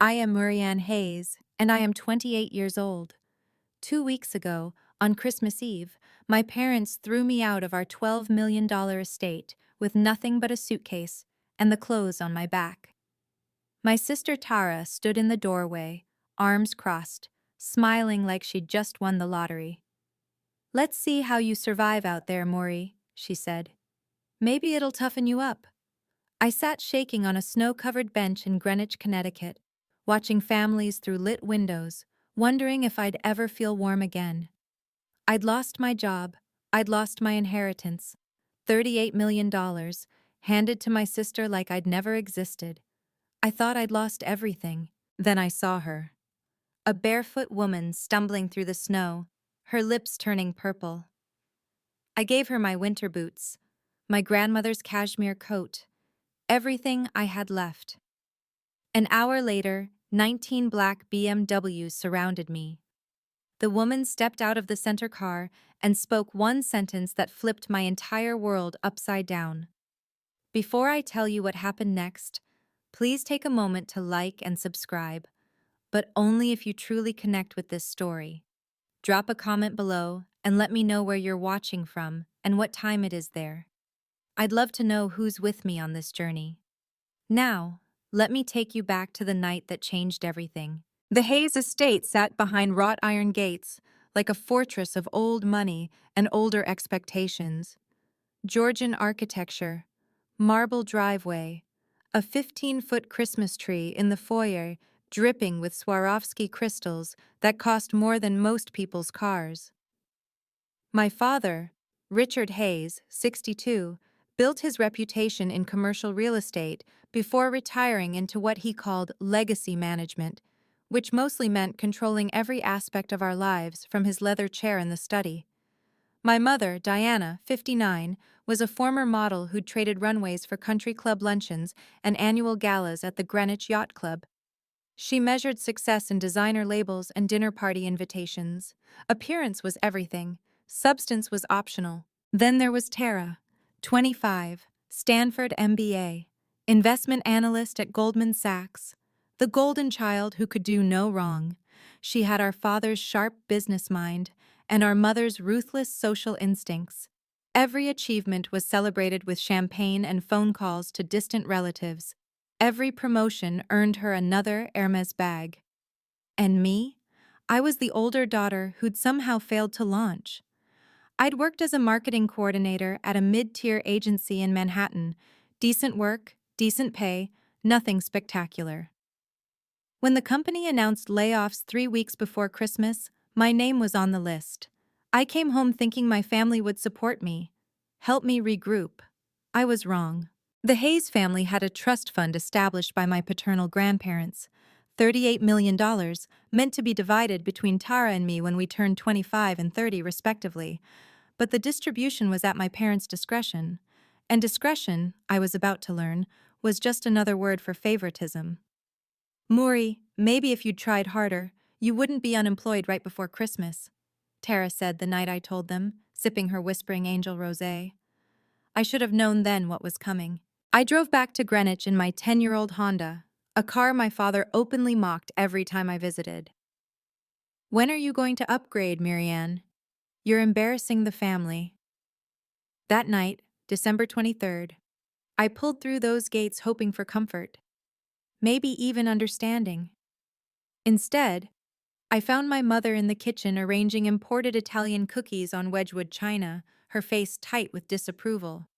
I am Murianne Hayes, and I am 28 years old. 2 weeks ago, on Christmas Eve, my parents threw me out of our $12 million estate with nothing but a suitcase and the clothes on my back. My sister Tara stood in the doorway, arms crossed, smiling like she'd just won the lottery. "Let's see how you survive out there, Maury," she said. "Maybe it'll toughen you up." I sat shaking on a snow-covered bench in Greenwich, Connecticut, watching families through lit windows, wondering if I'd ever feel warm again. I'd lost my job, I'd lost my inheritance, $38 million, handed to my sister like I'd never existed. I thought I'd lost everything. Then I saw her. A barefoot woman stumbling through the snow, her lips turning purple. I gave her my winter boots, my grandmother's cashmere coat, everything I had left. An hour later, 19 black BMWs surrounded me. The woman stepped out of the center car and spoke one sentence that flipped my entire world upside down. "Before I tell you what happened next, please take a moment to like and subscribe, but only if you truly connect with this story. Drop a comment below and let me know where you're watching from and what time it is there. I'd love to know who's with me on this journey." Now, let me take you back to the night that changed everything. The Hayes estate sat behind wrought iron gates, like a fortress of old money and older expectations. Georgian architecture, marble driveway, a 15-foot Christmas tree in the foyer dripping with Swarovski crystals that cost more than most people's cars. My father, Richard Hayes, 62, built his reputation in commercial real estate before retiring into what he called legacy management, which mostly meant controlling every aspect of our lives from his leather chair in the study. My mother, Diana, 59, was a former model who'd traded runways for country club luncheons and annual galas at the Greenwich Yacht Club. She measured success in designer labels and dinner party invitations. Appearance was everything. Substance was optional. Then there was Tara, 25, Stanford MBA, investment analyst at Goldman Sachs, the golden child who could do no wrong. She had our father's sharp business mind and our mother's ruthless social instincts. Every achievement was celebrated with champagne and phone calls to distant relatives. Every promotion earned her another Hermes bag. And me? I was the older daughter who'd somehow failed to launch. I'd worked as a marketing coordinator at a mid-tier agency in Manhattan. Decent work, decent pay, nothing spectacular. When the company announced layoffs 3 weeks before Christmas, my name was on the list. I came home thinking my family would support me, help me regroup. I was wrong. The Hayes family had a trust fund established by my paternal grandparents, $38 million, meant to be divided between Tara and me when we turned 25 and 30 respectively. But the distribution was at my parents' discretion. And discretion, I was about to learn, was just another word for favoritism. "Maury, maybe if you'd tried harder, you wouldn't be unemployed right before Christmas," Tara said the night I told them, sipping her Whispering Angel rosé. I should have known then what was coming. I drove back to Greenwich in my 10-year-old Honda, a car my father openly mocked every time I visited. "When are you going to upgrade, Murianne? You're embarrassing the family." That night, December 23rd, I pulled through those gates hoping for comfort, maybe even understanding. Instead, I found my mother in the kitchen arranging imported Italian cookies on Wedgwood china, her face tight with disapproval.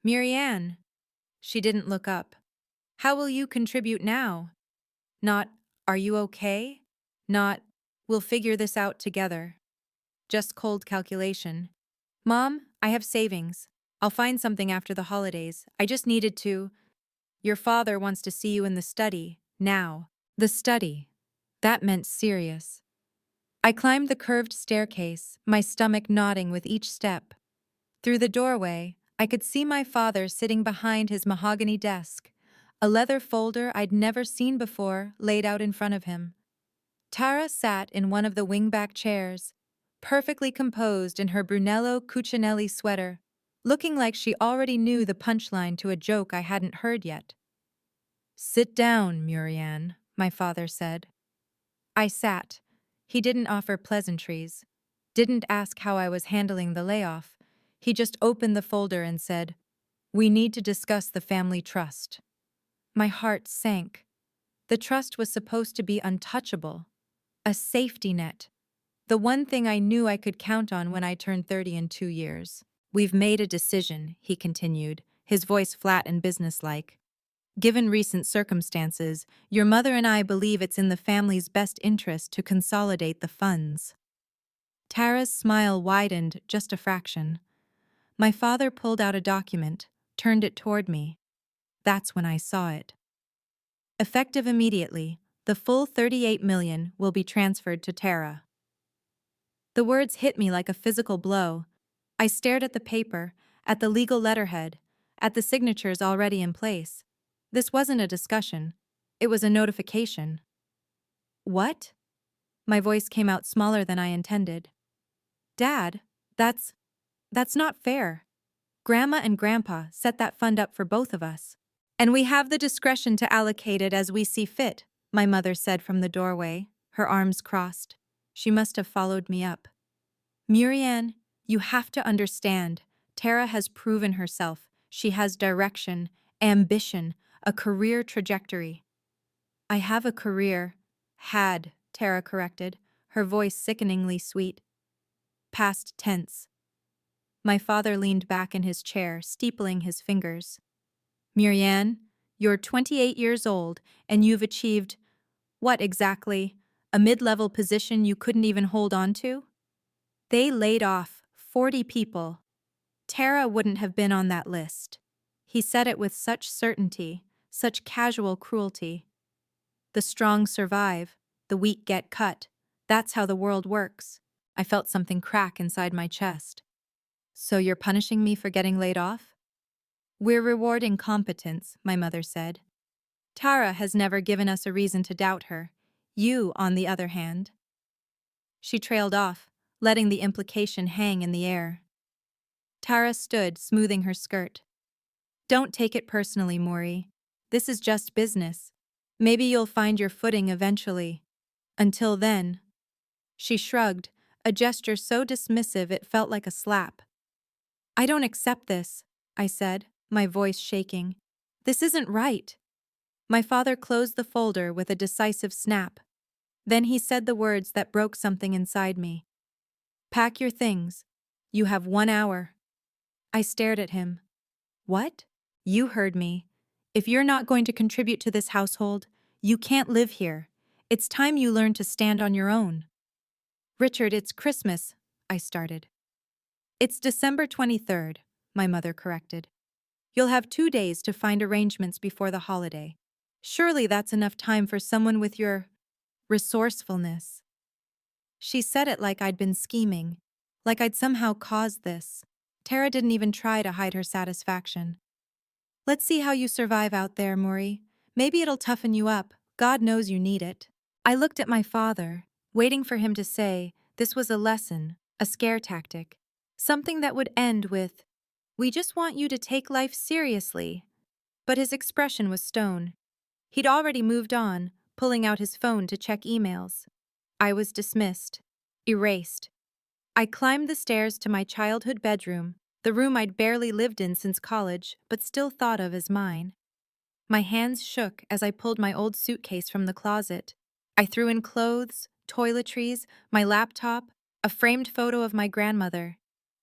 "Murianne." She didn't look up. "How will you contribute now?" Not, "Are you okay?" Not, "We'll figure this out together." Just cold calculation. "Mom, I have savings. I'll find something after the holidays. I just needed to." "Your father wants to see you in the study, now." The study. That meant serious. I climbed the curved staircase, my stomach nodding with each step. Through the doorway, I could see my father sitting behind his mahogany desk, a leather folder I'd never seen before laid out in front of him. Tara sat in one of the wingback chairs, perfectly composed in her Brunello Cucinelli sweater, looking like she already knew the punchline to a joke I hadn't heard yet. "Sit down, Murianne," my father said. I sat. He didn't offer pleasantries, didn't ask how I was handling the layoff. He just opened the folder and said, "We need to discuss the family trust." My heart sank. The trust was supposed to be untouchable, a safety net, the one thing I knew I could count on when I turned 30 in 2 years. "We've made a decision," he continued, his voice flat and businesslike. "Given recent circumstances, your mother and I believe it's in the family's best interest to consolidate the funds." Tara's smile widened just a fraction. My father pulled out a document, turned it toward me. That's when I saw it. Effective immediately, the full 38 million will be transferred to Tara. The words hit me like a physical blow. I stared at the paper, at the legal letterhead, at the signatures already in place. This wasn't a discussion. It was a notification. "What?" My voice came out smaller than I intended. "Dad, that's not fair. Grandma and Grandpa set that fund up for both of us. And we have the discretion to allocate it as we see fit," my mother said from the doorway, her arms crossed. She must have followed me up. "Murianne, you have to understand. Tara has proven herself. She has direction, ambition, a career trajectory." "I have a career." "Had," Tara corrected, her voice sickeningly sweet. Past tense. My father leaned back in his chair, steepling his fingers. "Murianne, you're 28 years old, and you've achieved, what exactly? A mid-level position you couldn't even hold on to? They laid off 40 people. Tara wouldn't have been on that list." He said it with such certainty, such casual cruelty. "The strong survive, the weak get cut. That's how the world works." I felt something crack inside my chest. "So you're punishing me for getting laid off?" "We're rewarding competence," my mother said. "Tara has never given us a reason to doubt her. You, on the other hand." She trailed off, letting the implication hang in the air. Tara stood, smoothing her skirt. "Don't take it personally, Maury. This is just business. Maybe you'll find your footing eventually. Until then." She shrugged, a gesture so dismissive it felt like a slap. "I don't accept this," I said, my voice shaking. "This isn't right." My father closed the folder with a decisive snap. Then he said the words that broke something inside me. "Pack your things. You have 1 hour." I stared at him. "What?" "You heard me. If you're not going to contribute to this household, you can't live here. It's time you learn to stand on your own." "Richard, it's Christmas," I started. "It's December 23rd, my mother corrected. "You'll have 2 days to find arrangements before the holiday. Surely that's enough time for someone with your resourcefulness." She said it like I'd been scheming, like I'd somehow caused this. Tara didn't even try to hide her satisfaction. "Let's see how you survive out there, Maury. Maybe it'll toughen you up. God knows you need it." I looked at my father, waiting for him to say this was a lesson, a scare tactic, something that would end with, "We just want you to take life seriously." But his expression was stone. He'd already moved on, pulling out his phone to check emails. I was dismissed, erased. I climbed the stairs to my childhood bedroom, the room I'd barely lived in since college, but still thought of as mine. My hands shook as I pulled my old suitcase from the closet. I threw in clothes, toiletries, my laptop, a framed photo of my grandmother.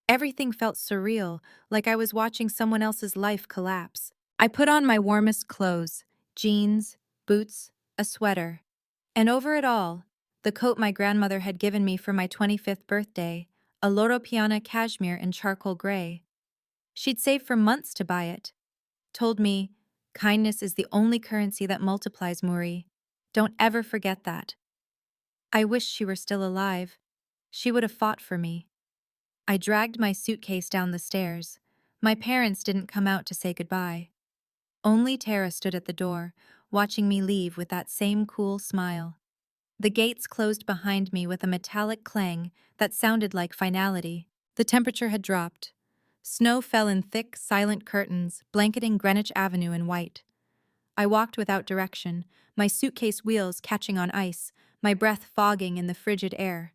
Everything felt surreal, like I was watching someone else's life collapse. I put on my warmest clothes, jeans, boots, a sweater. And over it all, the coat my grandmother had given me for my 25th birthday, a Loro Piana cashmere in charcoal gray. She'd saved for months to buy it. Told me, "Kindness is the only currency that multiplies, Maury. Don't ever forget that." I wished she were still alive. She would have fought for me. I dragged my suitcase down the stairs. My parents didn't come out to say goodbye. Only Tara stood at the door, watching me leave with that same cool smile. The gates closed behind me with a metallic clang that sounded like finality. The temperature had dropped. Snow fell in thick, silent curtains, blanketing Greenwich Avenue in white. I walked without direction, my suitcase wheels catching on ice, my breath fogging in the frigid air.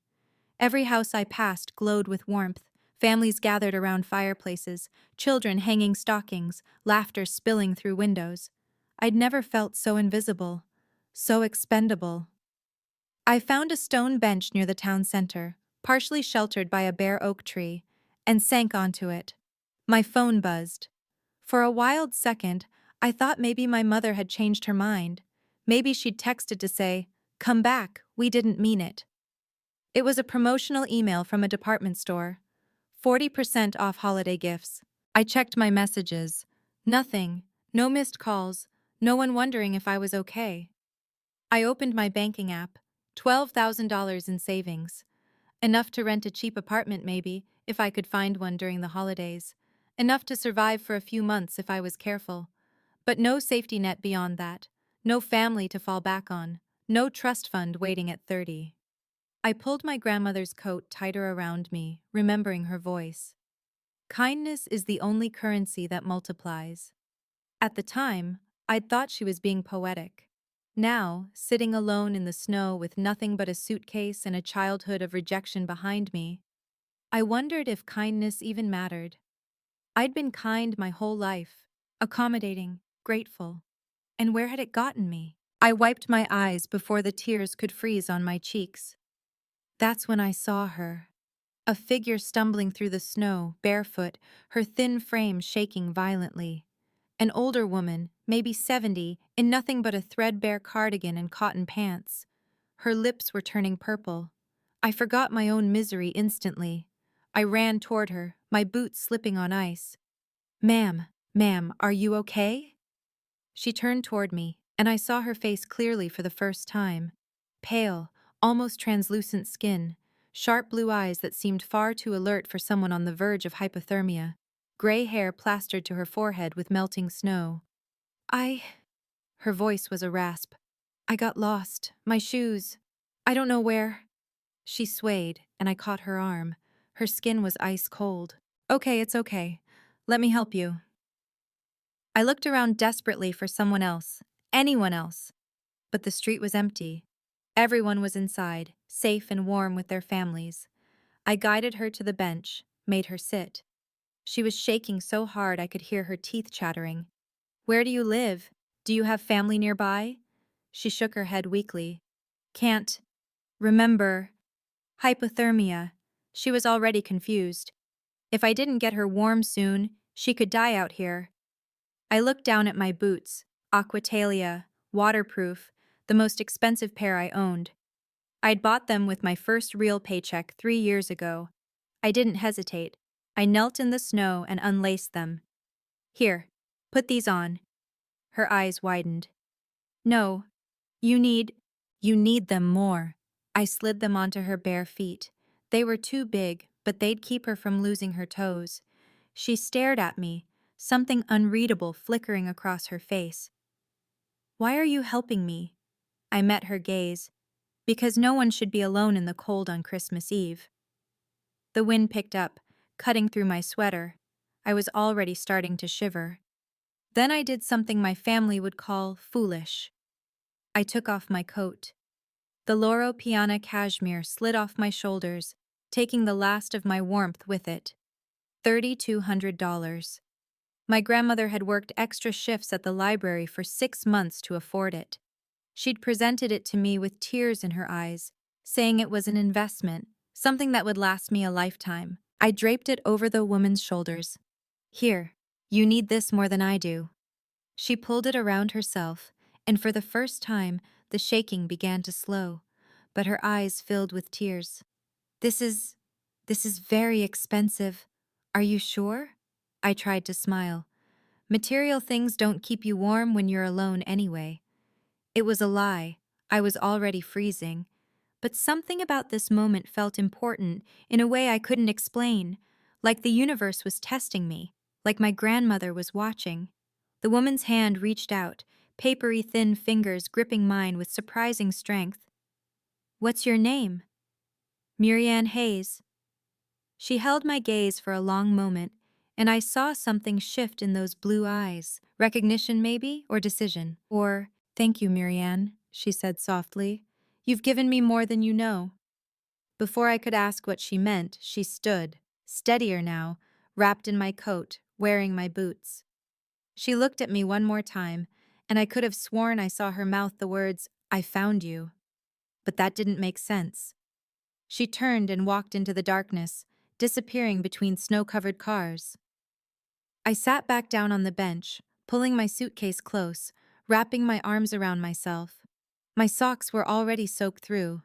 Every house I passed glowed with warmth, families gathered around fireplaces, children hanging stockings, laughter spilling through windows. I'd never felt so invisible, so expendable. I found a stone bench near the town center, partially sheltered by a bare oak tree, and sank onto it. My phone buzzed. For a wild second, I thought maybe my mother had changed her mind. Maybe she'd texted to say, "Come back, we didn't mean it." It was a promotional email from a department store. 40% off holiday gifts. I checked my messages. Nothing. No missed calls. No one wondering if I was okay. I opened my banking app. $12,000 in savings. Enough to rent a cheap apartment maybe, if I could find one during the holidays. Enough to survive for a few months if I was careful. But no safety net beyond that. No family to fall back on. No trust fund waiting at 30. I pulled my grandmother's coat tighter around me, remembering her voice. Kindness is the only currency that multiplies. At the time, I'd thought she was being poetic. Now, sitting alone in the snow with nothing but a suitcase and a childhood of rejection behind me, I wondered if kindness even mattered. I'd been kind my whole life, accommodating, grateful. And where had it gotten me? I wiped my eyes before the tears could freeze on my cheeks. That's when I saw her. A figure stumbling through the snow, barefoot, her thin frame shaking violently. An older woman, maybe 70, in nothing but a threadbare cardigan and cotton pants. Her lips were turning purple. I forgot my own misery instantly. I ran toward her, my boots slipping on ice. Ma'am, are you okay?" She turned toward me, and I saw her face clearly for the first time. Pale, almost translucent skin, sharp blue eyes that seemed far too alert for someone on the verge of hypothermia, gray hair plastered to her forehead with melting snow. I... Her voice was a rasp. "I got lost. My shoes. I don't know where." She swayed, and I caught her arm. Her skin was ice cold. "Okay, it's okay. Let me help you." I looked around desperately for someone else, anyone else. But the street was empty. Everyone was inside, safe and warm with their families. I guided her to the bench, made her sit. She was shaking so hard I could hear her teeth chattering. "Where do you live? Do you have family nearby?" She shook her head weakly. "Can't remember." Hypothermia. She was already confused. If I didn't get her warm soon, she could die out here. I looked down at my boots, Aquatalia, waterproof, the most expensive pair I owned. I'd bought them with my first real paycheck 3 years ago. I didn't hesitate. I knelt in the snow and unlaced them. "Here, put these on." Her eyes widened. "No, you need them more." I slid them onto her bare feet. They were too big, but they'd keep her from losing her toes. She stared at me, something unreadable flickering across her face. "Why are you helping me?" I met her gaze. "Because no one should be alone in the cold on Christmas Eve." The wind picked up, cutting through my sweater. I was already starting to shiver. Then I did something my family would call foolish. I took off my coat. The Loro Piana cashmere slid off my shoulders, taking the last of my warmth with it. $3,200. My grandmother had worked extra shifts at the library for 6 months to afford it. She'd presented it to me with tears in her eyes, saying it was an investment, something that would last me a lifetime. I draped it over the woman's shoulders. "Here, you need this more than I do." She pulled it around herself, and for the first time, the shaking began to slow, but her eyes filled with tears. This is very expensive. Are you sure?" I tried to smile. Material things don't keep you warm when you're alone anyway. It was a lie. I was already freezing. But something about this moment felt important in a way I couldn't explain, like the universe was testing me, like my grandmother was watching. The woman's hand reached out, papery thin fingers gripping mine with surprising strength. "What's your name?" "Murianne Hayes." She held my gaze for a long moment, and I saw something shift in those blue eyes. Recognition maybe, or decision, or Thank you, Murianne, she said softly. You've given me more than you know. Before I could ask what she meant, she stood, steadier now, wrapped in my coat, wearing my boots. She looked at me one more time, and I could have sworn I saw her mouth the words, "I found you." But that didn't make sense. She turned and walked into the darkness, disappearing between snow-covered cars. I sat back down on the bench, pulling my suitcase close, wrapping my arms around myself. My socks were already soaked through.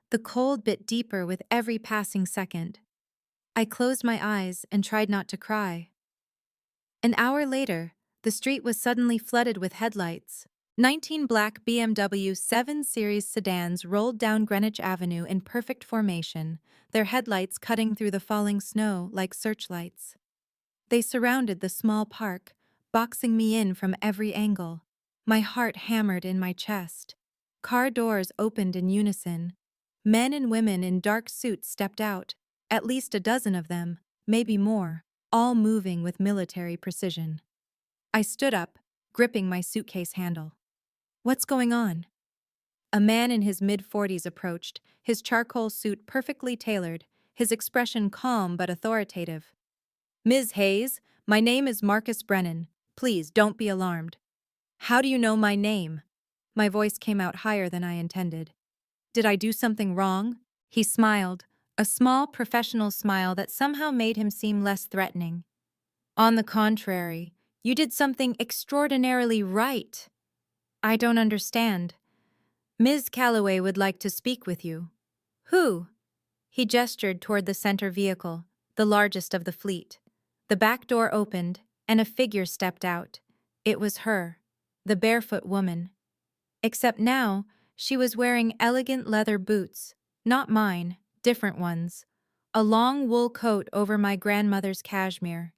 The cold bit deeper with every passing second. I closed my eyes and tried not to cry. An hour later, the street was suddenly flooded with headlights. 19 black BMW 7 Series sedans rolled down Greenwich Avenue in perfect formation, their headlights cutting through the falling snow like searchlights. They surrounded the small park, boxing me in from every angle. My heart hammered in my chest. Car doors opened in unison. Men and women in dark suits stepped out, at least a dozen of them, maybe more, all moving with military precision. I stood up, gripping my suitcase handle. What's going on? A man in his mid-40s approached, his charcoal suit perfectly tailored, his expression calm but authoritative. Ms. Hayes, my name is Marcus Brennan. Please don't be alarmed. How do you know my name? My voice came out higher than I intended. Did I do something wrong? He smiled, a small professional smile that somehow made him seem less threatening. On the contrary, you did something extraordinarily right. I don't understand. Ms. Calloway would like to speak with you. Who? He gestured toward the center vehicle, the largest of the fleet. The back door opened, and a figure stepped out. It was her, the barefoot woman. Except now, she was wearing elegant leather boots, not mine, different ones, a long wool coat over my grandmother's cashmere.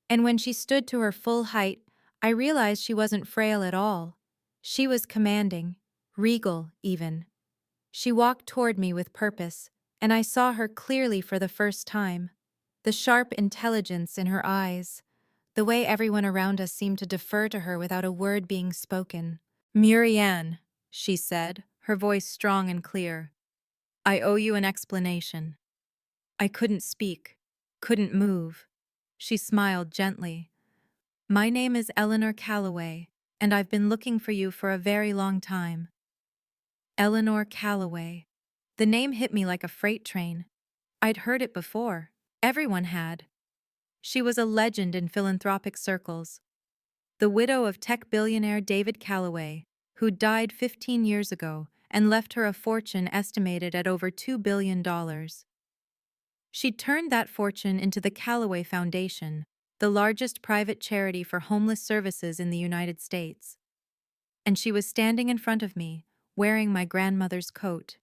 And when she stood to her full height, I realized she wasn't frail at all. She was commanding, regal even. She walked toward me with purpose, and I saw her clearly for the first time. The sharp intelligence in her eyes, the way everyone around us seemed to defer to her without a word being spoken. Murianne, she said, her voice strong and clear. I owe you an explanation. I couldn't speak, couldn't move. She smiled gently. My name is Eleanor Calloway, and I've been looking for you for a very long time. Eleanor Calloway. The name hit me like a freight train. I'd heard it before. Everyone had. She was a legend in philanthropic circles. The widow of tech billionaire David Calloway, who died 15 years ago and left her a fortune estimated at over $2 billion. She'd turned that fortune into the Calloway Foundation, the largest private charity for homeless services in the United States. And she was standing in front of me, wearing my grandmother's coat.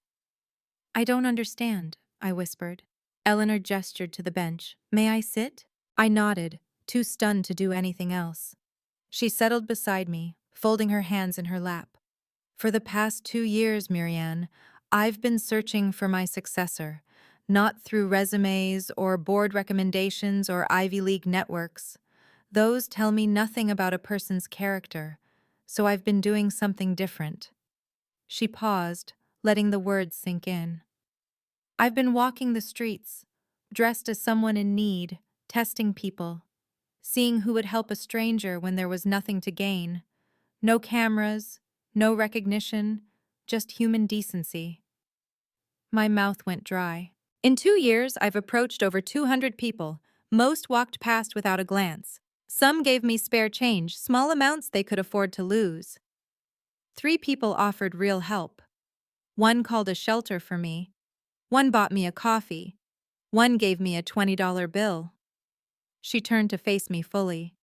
I don't understand, I whispered. Eleanor gestured to the bench. May I sit? I nodded, too stunned to do anything else. She settled beside me, folding her hands in her lap. For the past 2 years, Murianne, I've been searching for my successor, not through resumes or board recommendations or Ivy League networks. Those tell me nothing about a person's character, so I've been doing something different. She paused, letting the words sink in. I've been walking the streets, dressed as someone in need, testing people, seeing who would help a stranger when there was nothing to gain. No cameras, no recognition, just human decency. My mouth went dry. In 2 years, I've approached over 200 people. Most walked past without a glance. Some gave me spare change, small amounts they could afford to lose. 3 people offered real help. One called a shelter for me. One bought me a coffee. One gave me a $20 bill. She turned to face me fully.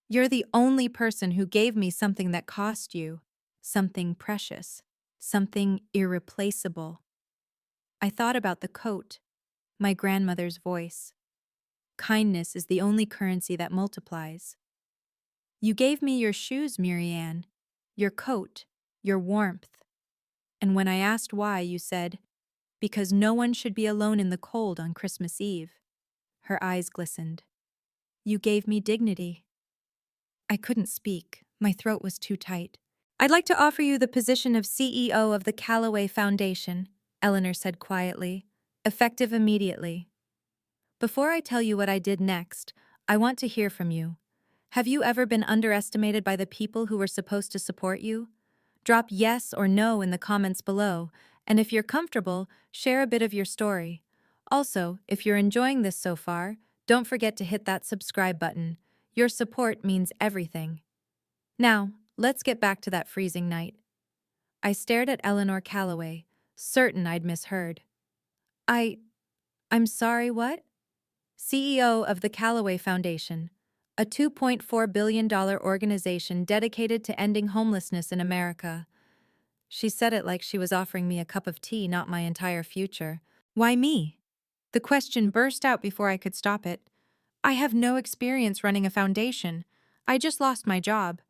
You're the only person who gave me something that cost you, something precious, something irreplaceable. I thought about the coat, my grandmother's voice. Kindness is the only currency that multiplies. You gave me your shoes, Murianne, your coat, your warmth. And when I asked why, you said, because no one should be alone in the cold on Christmas Eve. Her eyes glistened. You gave me dignity. I couldn't speak. My throat was too tight. I'd like to offer you the position of CEO of the Callaway Foundation, Eleanor said quietly, effective immediately. Before I tell you what I did next, I want to hear from you. Have you ever been underestimated by the people who were supposed to support you? Drop yes or no in the comments below, and if you're comfortable, share a bit of your story. Also, if you're enjoying this so far, don't forget to hit that subscribe button. Your support means everything. Now, let's get back to that freezing night. I stared at Eleanor Callaway, certain I'd misheard. I, I'm sorry, what? CEO of the Callaway Foundation, a $2.4 billion organization dedicated to ending homelessness in America. She said it like she was offering me a cup of tea, not my entire future. Why me? The question burst out before I could stop it. I have no experience running a foundation. I just lost my job.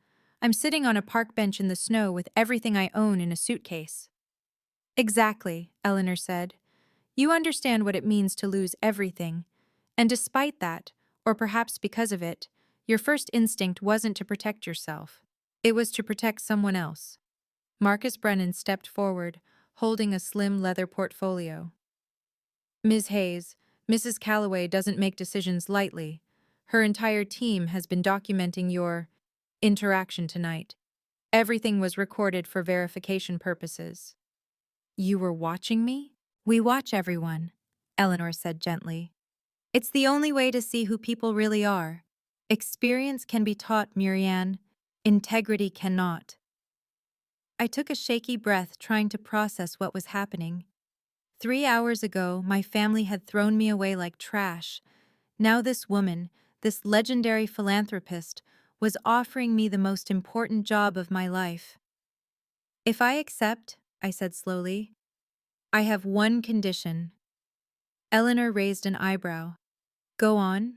I'm sitting on a park bench in the snow with everything I own in a suitcase. Exactly, Eleanor said. You understand what it means to lose everything. And despite that, or perhaps because of it, your first instinct wasn't to protect yourself. It was to protect someone else. Marcus Brennan stepped forward, holding a slim leather portfolio. Ms. Hayes, Mrs. Callaway doesn't make decisions lightly. Her entire team has been documenting your interaction tonight. Everything was recorded for verification purposes. You were watching me? We watch everyone, Eleanor said gently. It's the only way to see who people really are. Experience can be taught, Murianne. Integrity cannot. I took a shaky breath, trying to process what was happening. 3 hours ago, my family had thrown me away like trash. Now this woman, this legendary philanthropist, was offering me the most important job of my life. If I accept, I said slowly, I have one condition. Eleanor raised an eyebrow. Go on.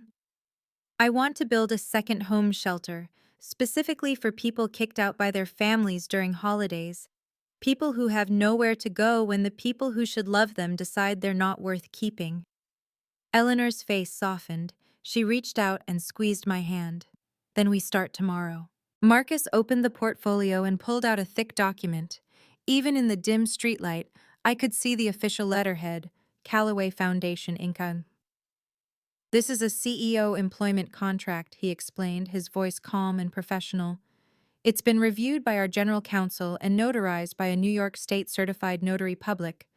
I want to build a second home shelter, specifically for people kicked out by their families during holidays. People who have nowhere to go when the people who should love them decide they're not worth keeping. Eleanor's face softened. She reached out and squeezed my hand. Then we start tomorrow. Marcus opened the portfolio and pulled out a thick document. Even in the dim streetlight, I could see the official letterhead, Callaway Foundation Inc. This is a CEO employment contract, he explained, his voice calm and professional. It's been reviewed by our general counsel and notarized by a New York State certified notary public.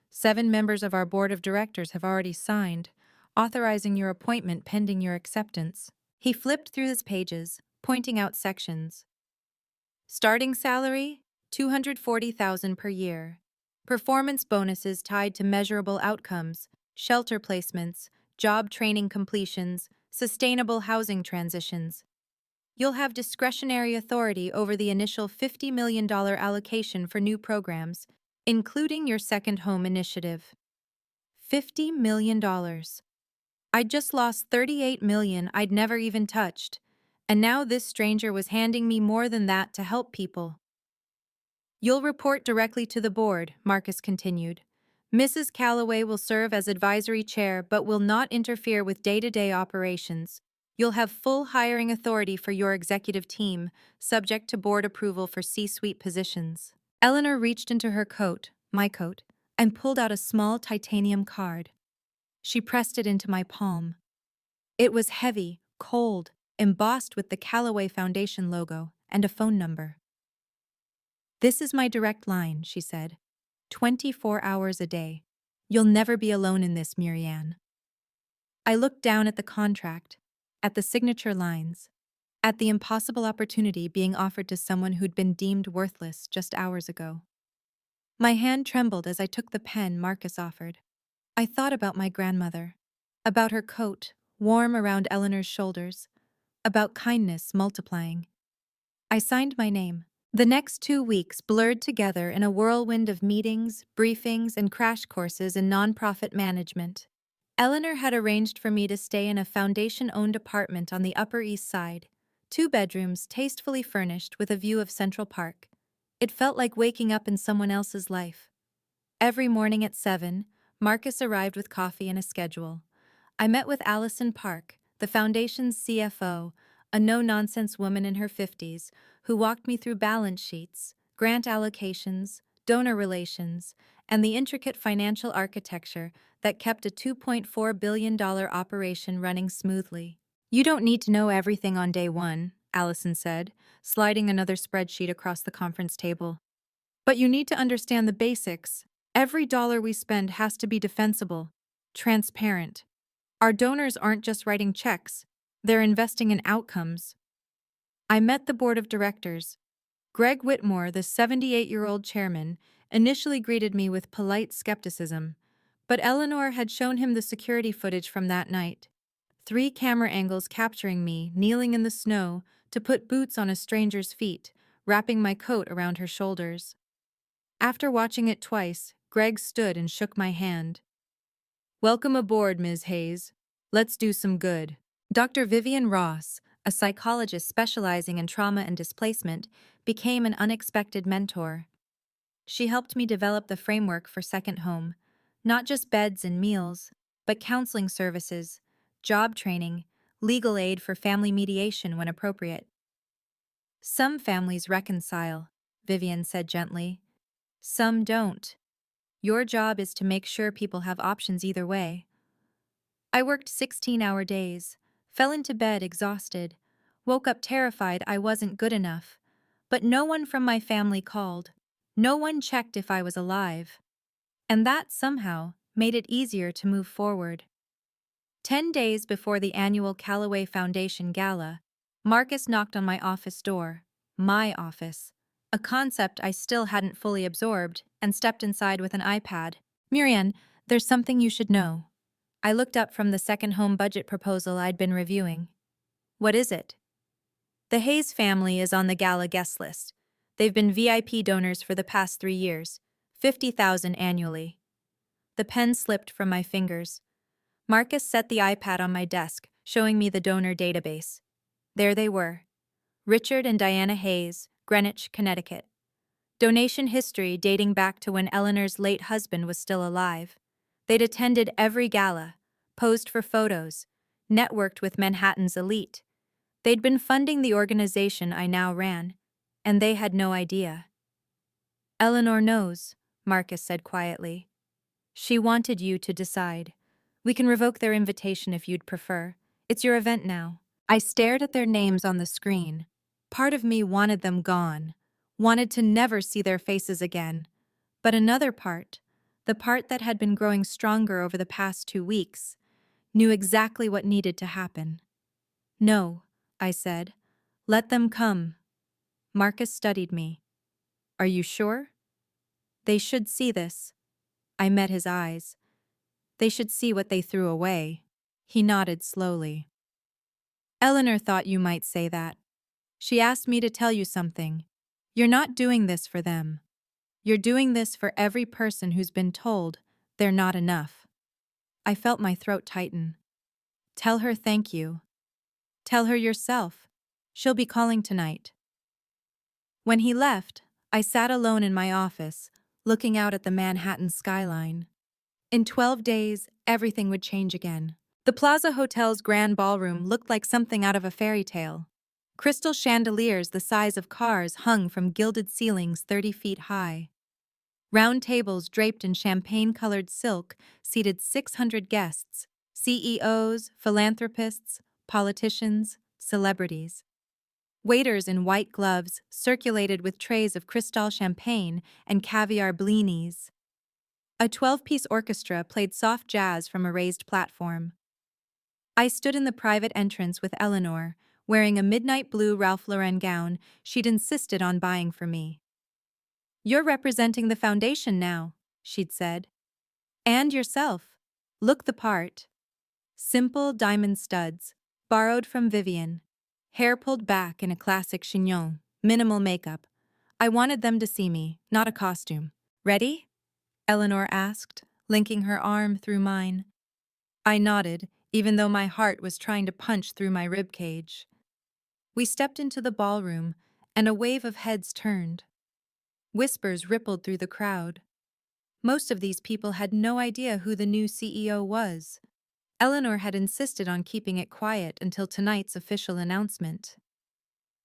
7 members of our board of directors have already signed, authorizing your appointment pending your acceptance. He flipped through his pages, pointing out sections. Starting salary, $240,000 per year. Performance bonuses tied to measurable outcomes, shelter placements, job training completions, sustainable housing transitions. You'll have discretionary authority over the initial $50 million allocation for new programs, including your second home initiative. $50 million. I'd just lost $38 million I'd never even touched, and now this stranger was handing me more than that to help people. You'll report directly to the board, Marcus continued. Mrs. Callaway will serve as advisory chair but will not interfere with day-to-day operations. You'll have full hiring authority for your executive team, subject to board approval for C-suite positions. Eleanor reached into her coat, my coat, and pulled out a small titanium card. She pressed it into my palm. It was heavy, cold, embossed with the Callaway Foundation logo and a phone number. This is my direct line, she said. 24 hours a day. You'll never be alone in this, Murianne. I looked down at the contract, at the signature lines, at the impossible opportunity being offered to someone who'd been deemed worthless just hours ago. My hand trembled as I took the pen Marcus offered. I thought about my grandmother, about her coat, warm around Eleanor's shoulders, about kindness multiplying. I signed my name. The next 2 weeks blurred together in a whirlwind of meetings, briefings, and crash courses in nonprofit management. Eleanor had arranged for me to stay in a foundation-owned apartment on the Upper East Side, 2 bedrooms tastefully furnished with a view of Central Park. It felt like waking up in someone else's life. Every morning at 7, Marcus arrived with coffee and a schedule. I met with Allison Park, the foundation's CFO, a no-nonsense woman in her 50s who walked me through balance sheets, grant allocations, donor relations, and the intricate financial architecture that kept a $2.4 billion operation running smoothly. You don't need to know everything on day one, Allison said, sliding another spreadsheet across the conference table. But you need to understand the basics. Every dollar we spend has to be defensible, transparent. Our donors aren't just writing checks, they're investing in outcomes. I met the board of directors. Greg Whitmore, the 78-year-old chairman, initially greeted me with polite skepticism, but Eleanor had shown him the security footage from that night. 3 camera angles capturing me kneeling in the snow to put boots on a stranger's feet, wrapping my coat around her shoulders. After watching it twice, Greg stood and shook my hand. "Welcome aboard, Ms. Hayes. Let's do some good." Dr. Vivian Ross, a psychologist specializing in trauma and displacement, became an unexpected mentor. She helped me develop the framework for Second Home, not just beds and meals, but counseling services, job training, legal aid for family mediation when appropriate. Some families reconcile, Vivian said gently. Some don't. Your job is to make sure people have options either way. I worked 16-hour days, fell into bed exhausted, woke up terrified I wasn't good enough, but no one from my family called. No one checked if I was alive. And that somehow made it easier to move forward. 10 days before the annual Callaway Foundation Gala, Marcus knocked on my office door. My office. A concept I still hadn't fully absorbed, and stepped inside with an iPad. "Murianne, there's something you should know." I looked up from the Second Home budget proposal I'd been reviewing. "What is it?" "The Hayes family is on the gala guest list. They've been VIP donors for the past 3 years, $50,000 annually." The pen slipped from my fingers. Marcus set the iPad on my desk, showing me the donor database. There they were. Richard and Diana Hayes, Greenwich, Connecticut. Donation history dating back to when Eleanor's late husband was still alive. They'd attended every gala, posed for photos, networked with Manhattan's elite. They'd been funding the organization I now ran, and they had no idea. "Eleanor knows," Marcus said quietly. "She wanted you to decide. We can revoke their invitation if you'd prefer. It's your event now." I stared at their names on the screen. Part of me wanted them gone, wanted to never see their faces again. But another part, the part that had been growing stronger over the past 2 weeks, knew exactly what needed to happen. "No," I said. "Let them come." Marcus studied me. "Are you sure?" "They should see this." I met his eyes. "They should see what they threw away." He nodded slowly. "Eleanor thought you might say that. She asked me to tell you something. You're not doing this for them. You're doing this for every person who's been told they're not enough." I felt my throat tighten. "Tell her thank you. Tell her yourself. She'll be calling tonight." When he left, I sat alone in my office, looking out at the Manhattan skyline. In 12 days, everything would change again. The Plaza Hotel's grand ballroom looked like something out of a fairy tale. Crystal chandeliers the size of cars hung from gilded ceilings 30 feet high. Round tables draped in champagne-colored silk seated 600 guests, CEOs, philanthropists, politicians, celebrities. Waiters in white gloves circulated with trays of Cristal champagne and caviar blinis. A 12-piece orchestra played soft jazz from a raised platform. I stood in the private entrance with Eleanor, wearing a midnight blue Ralph Lauren gown she'd insisted on buying for me. "You're representing the foundation now," she'd said. "And yourself. Look the part." Simple diamond studs, borrowed from Vivian. Hair pulled back in a classic chignon, minimal makeup. I wanted them to see me, not a costume. "Ready?" Eleanor asked, linking her arm through mine. I nodded, even though my heart was trying to punch through my ribcage. We stepped into the ballroom, and a wave of heads turned. Whispers rippled through the crowd. Most of these people had no idea who the new CEO was. Eleanor had insisted on keeping it quiet until tonight's official announcement.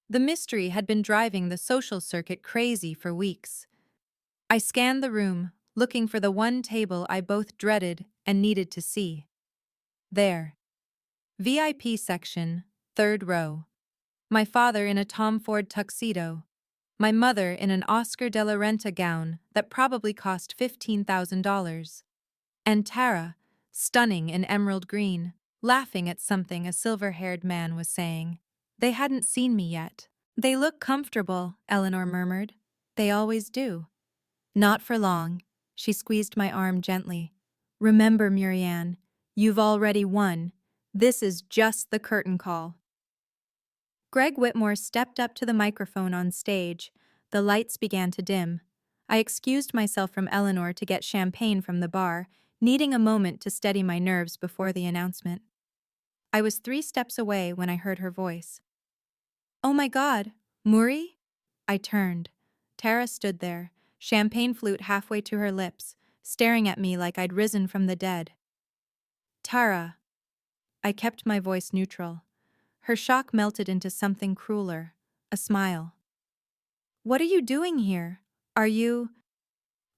The mystery had been driving the social circuit crazy for weeks. I scanned the room, looking for the one table I both dreaded and needed to see. There. VIP section, third row. My father in a Tom Ford tuxedo. My mother in an Oscar de la Renta gown that probably cost $15,000. And Tara, stunning in emerald green, laughing at something a silver-haired man was saying. They hadn't seen me yet. They look comfortable, Eleanor murmured. They always do. Not for long. She squeezed my arm gently. Remember, Murianne, you've already won. This is just the curtain call. Greg Whitmore stepped up to the microphone on stage. The lights began to dim. I excused myself from Eleanor to get champagne from the bar, needing a moment to steady my nerves before the announcement. I was 3 steps away when I heard her voice. Oh my God, Muri? I turned. Tara stood there, champagne flute halfway to her lips, staring at me like I'd risen from the dead. Tara. I kept my voice neutral. Her shock melted into something crueler, a smile. What are you doing here? Are you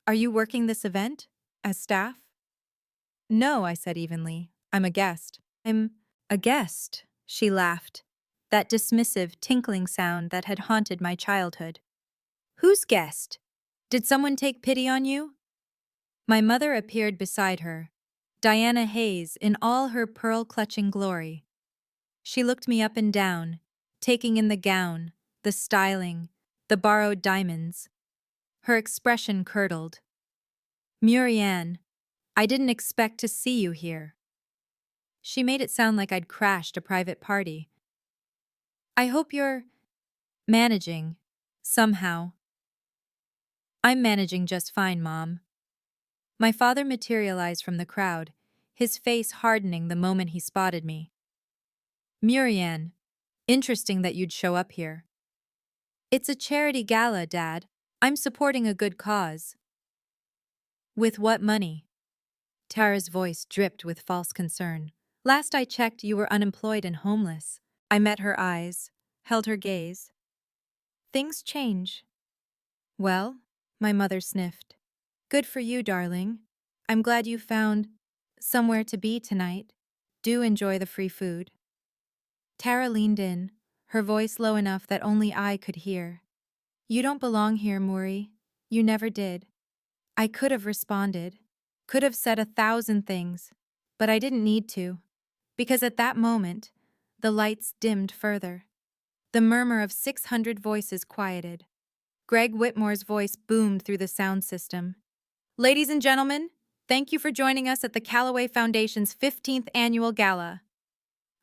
working this event? As staff? No, I said evenly. I'm a guest. I'm a guest, she laughed. That dismissive, tinkling sound that had haunted my childhood. Whose guest? Did someone take pity on you? My mother appeared beside her, Diana Hayes in all her pearl-clutching glory. She looked me up and down, taking in the gown, the styling, the borrowed diamonds. Her expression curdled. Murianne, I didn't expect to see you here. She made it sound like I'd crashed a private party. I hope you're managing, somehow. I'm managing just fine, Mom. My father materialized from the crowd, his face hardening the moment he spotted me. Murianne, interesting that you'd show up here. It's a charity gala, Dad. I'm supporting a good cause. With what money? Tara's voice dripped with false concern. Last I checked, you were unemployed and homeless. I met her eyes, held her gaze. Things change. Well, my mother sniffed. Good for you, darling. I'm glad you found somewhere to be tonight. Do enjoy the free food. Tara leaned in, her voice low enough that only I could hear. You don't belong here, Muri. You never did. I could have responded, could have said 1,000 things, but I didn't need to, because at that moment, the lights dimmed further. The murmur of 600 voices quieted. Greg Whitmore's voice boomed through the sound system. Ladies and gentlemen, thank you for joining us at the Callaway Foundation's 15th annual gala.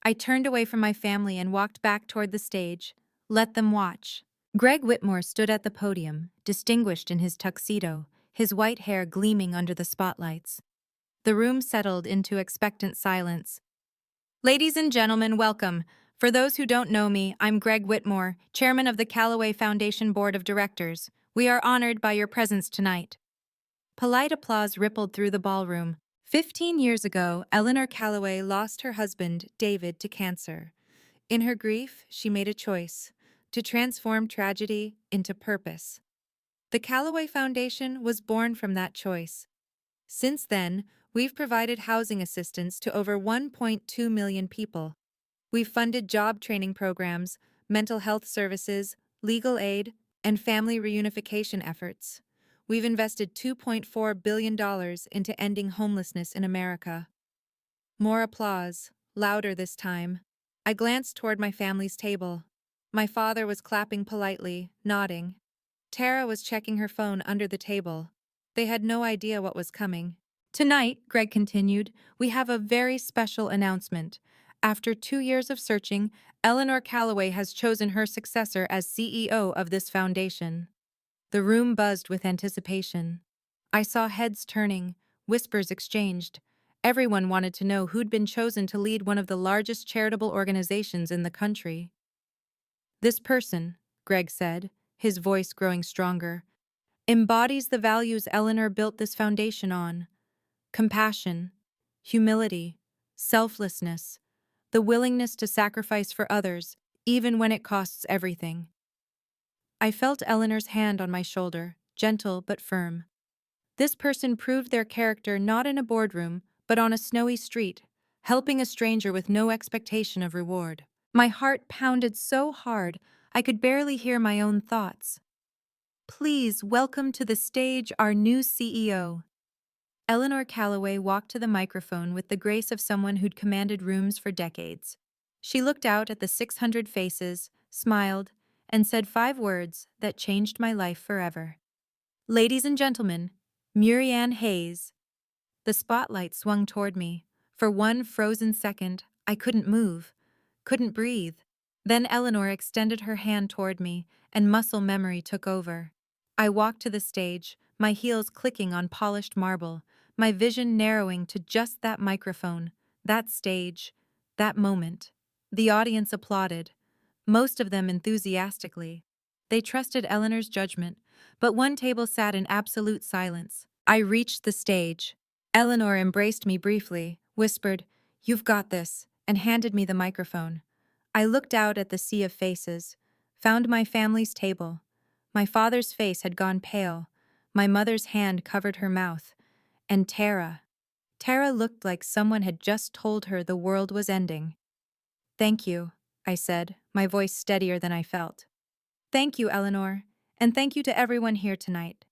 I turned away from my family and walked back toward the stage. Let them watch. Greg Whitmore stood at the podium, distinguished in his tuxedo, his white hair gleaming under the spotlights. The room settled into expectant silence. Ladies and gentlemen, welcome. For those who don't know me, I'm Greg Whitmore, chairman of the Callaway Foundation Board of Directors. We are honored by your presence tonight. Polite applause rippled through the ballroom. 15 years ago, Eleanor Callaway lost her husband, David, to cancer. In her grief, she made a choice to transform tragedy into purpose. The Callaway Foundation was born from that choice. Since then, we've provided housing assistance to over 1.2 million people. We've funded job training programs, mental health services, legal aid, and family reunification efforts. We've invested $2.4 billion into ending homelessness in America. More applause, louder this time. I glanced toward my family's table. My father was clapping politely, nodding. Tara was checking her phone under the table. They had no idea what was coming. Tonight, Greg continued, we have a very special announcement. After 2 years of searching, Eleanor Callaway has chosen her successor as CEO of this foundation. The room buzzed with anticipation. I saw heads turning, whispers exchanged. Everyone wanted to know who'd been chosen to lead one of the largest charitable organizations in the country. This person, Greg said, his voice growing stronger, embodies the values Eleanor built this foundation on: compassion, humility, selflessness, the willingness to sacrifice for others, even when it costs everything. I felt Eleanor's hand on my shoulder, gentle but firm. This person proved their character not in a boardroom, but on a snowy street, helping a stranger with no expectation of reward. My heart pounded so hard I could barely hear my own thoughts. Please welcome to the stage our new CEO. Eleanor Calloway walked to the microphone with the grace of someone who'd commanded rooms for decades. She looked out at the 600 faces, smiled, and said 5 words that changed my life forever. Ladies and gentlemen, Murianne Hayes. The spotlight swung toward me. For one frozen second, I couldn't move, couldn't breathe. Then Eleanor extended her hand toward me, and muscle memory took over. I walked to the stage, my heels clicking on polished marble, my vision narrowing to just that microphone, that stage, that moment. The audience applauded, most of them enthusiastically. They trusted Eleanor's judgment, but one table sat in absolute silence. I reached the stage. Eleanor embraced me briefly, whispered, "You've got this," and handed me the microphone. I looked out at the sea of faces, found my family's table. My father's face had gone pale, my mother's hand covered her mouth, and Tara. Tara looked like someone had just told her the world was ending. "Thank you," I said, my voice steadier than I felt. "Thank you, Eleanor, and thank you to everyone here tonight."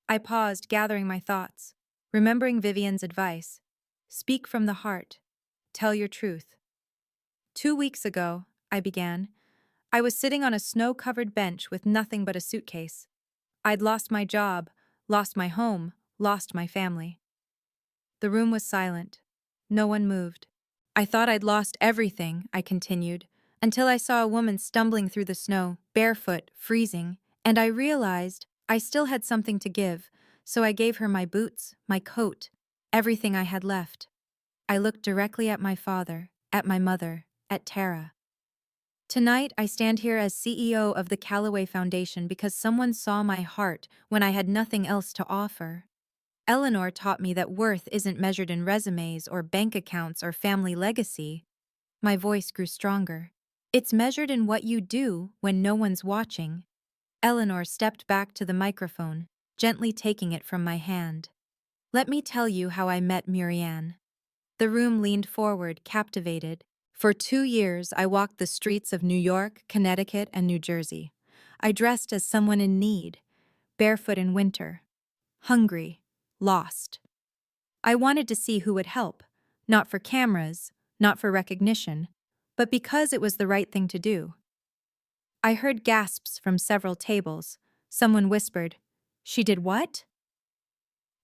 I paused, gathering my thoughts, remembering Vivian's advice. Speak from the heart. Tell your truth. 2 weeks ago, I began, I was sitting on a snow-covered bench with nothing but a suitcase. I'd lost my job, lost my home, lost my family. The room was silent. No one moved. I thought I'd lost everything, I continued, until I saw a woman stumbling through the snow, barefoot, freezing, and I realized I still had something to give, so I gave her my boots, my coat, everything I had left. I looked directly at my father, at my mother, at Tara. Tonight, I stand here as CEO of the Calloway Foundation because someone saw my heart when I had nothing else to offer. Eleanor taught me that worth isn't measured in resumes or bank accounts or family legacy. My voice grew stronger. It's measured in what you do when no one's watching. Eleanor stepped back to the microphone, gently taking it from my hand. Let me tell you how I met Murianne. The room leaned forward, captivated. For 2 years, I walked the streets of New York, Connecticut, and New Jersey. I dressed as someone in need, barefoot in winter, hungry, lost. I wanted to see who would help, not for cameras, not for recognition, but because it was the right thing to do. I heard gasps from several tables. Someone whispered, "She did what?"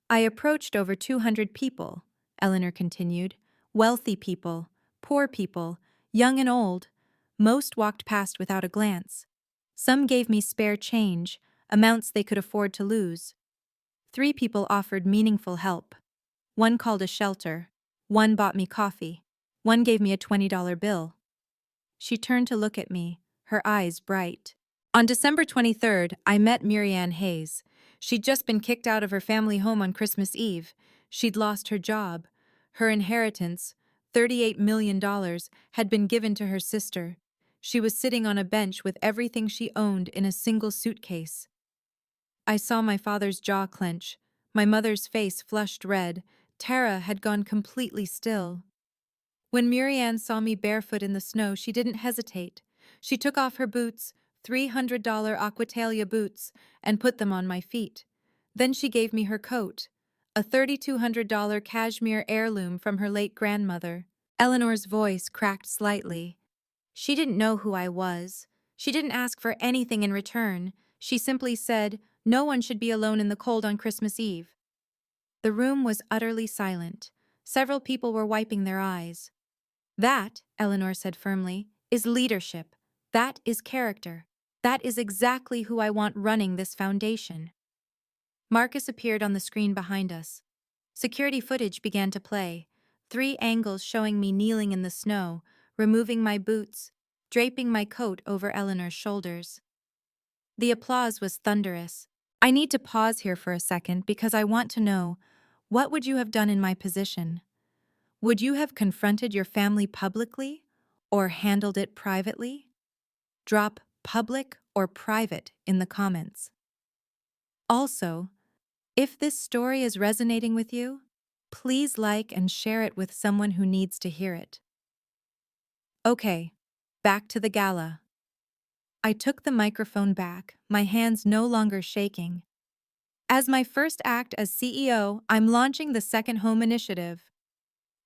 I approached over 200 people, Eleanor continued, wealthy people, poor people, young and old. Most walked past without a glance. Some gave me spare change, amounts they could afford to lose. 3 people offered meaningful help. One called a shelter. One bought me coffee. One gave me a $20 bill. She turned to look at me, her eyes bright. On December 23rd, I met Murianne Hayes. She'd just been kicked out of her family home on Christmas Eve. She'd lost her job. Her inheritance, $38 million, had been given to her sister. She was sitting on a bench with everything she owned in a single suitcase. I saw my father's jaw clench. My mother's face flushed red. Tara had gone completely still. When Murianne saw me barefoot in the snow, she didn't hesitate. She took off her boots, $300 Aquatalia boots, and put them on my feet. Then she gave me her coat, a $3,200 cashmere heirloom from her late grandmother. Eleanor's voice cracked slightly. She didn't know who I was. She didn't ask for anything in return. She simply said, no one should be alone in the cold on Christmas Eve. The room was utterly silent. Several people were wiping their eyes. That, Eleanor said firmly, is leadership. That is character. That is exactly who I want running this foundation. Marcus appeared on the screen behind us. Security footage began to play, 3 angles showing me kneeling in the snow, removing my boots, draping my coat over Eleanor's shoulders. The applause was thunderous. I need to pause here for a second because I want to know, what would you have done in my position? Would you have confronted your family publicly or handled it privately? Drop public or private in the comments. Also, if this story is resonating with you, please like and share it with someone who needs to hear it. Okay, back to the gala. I took the microphone back, my hands no longer shaking. As my first act as CEO, I'm launching the Second Home Initiative.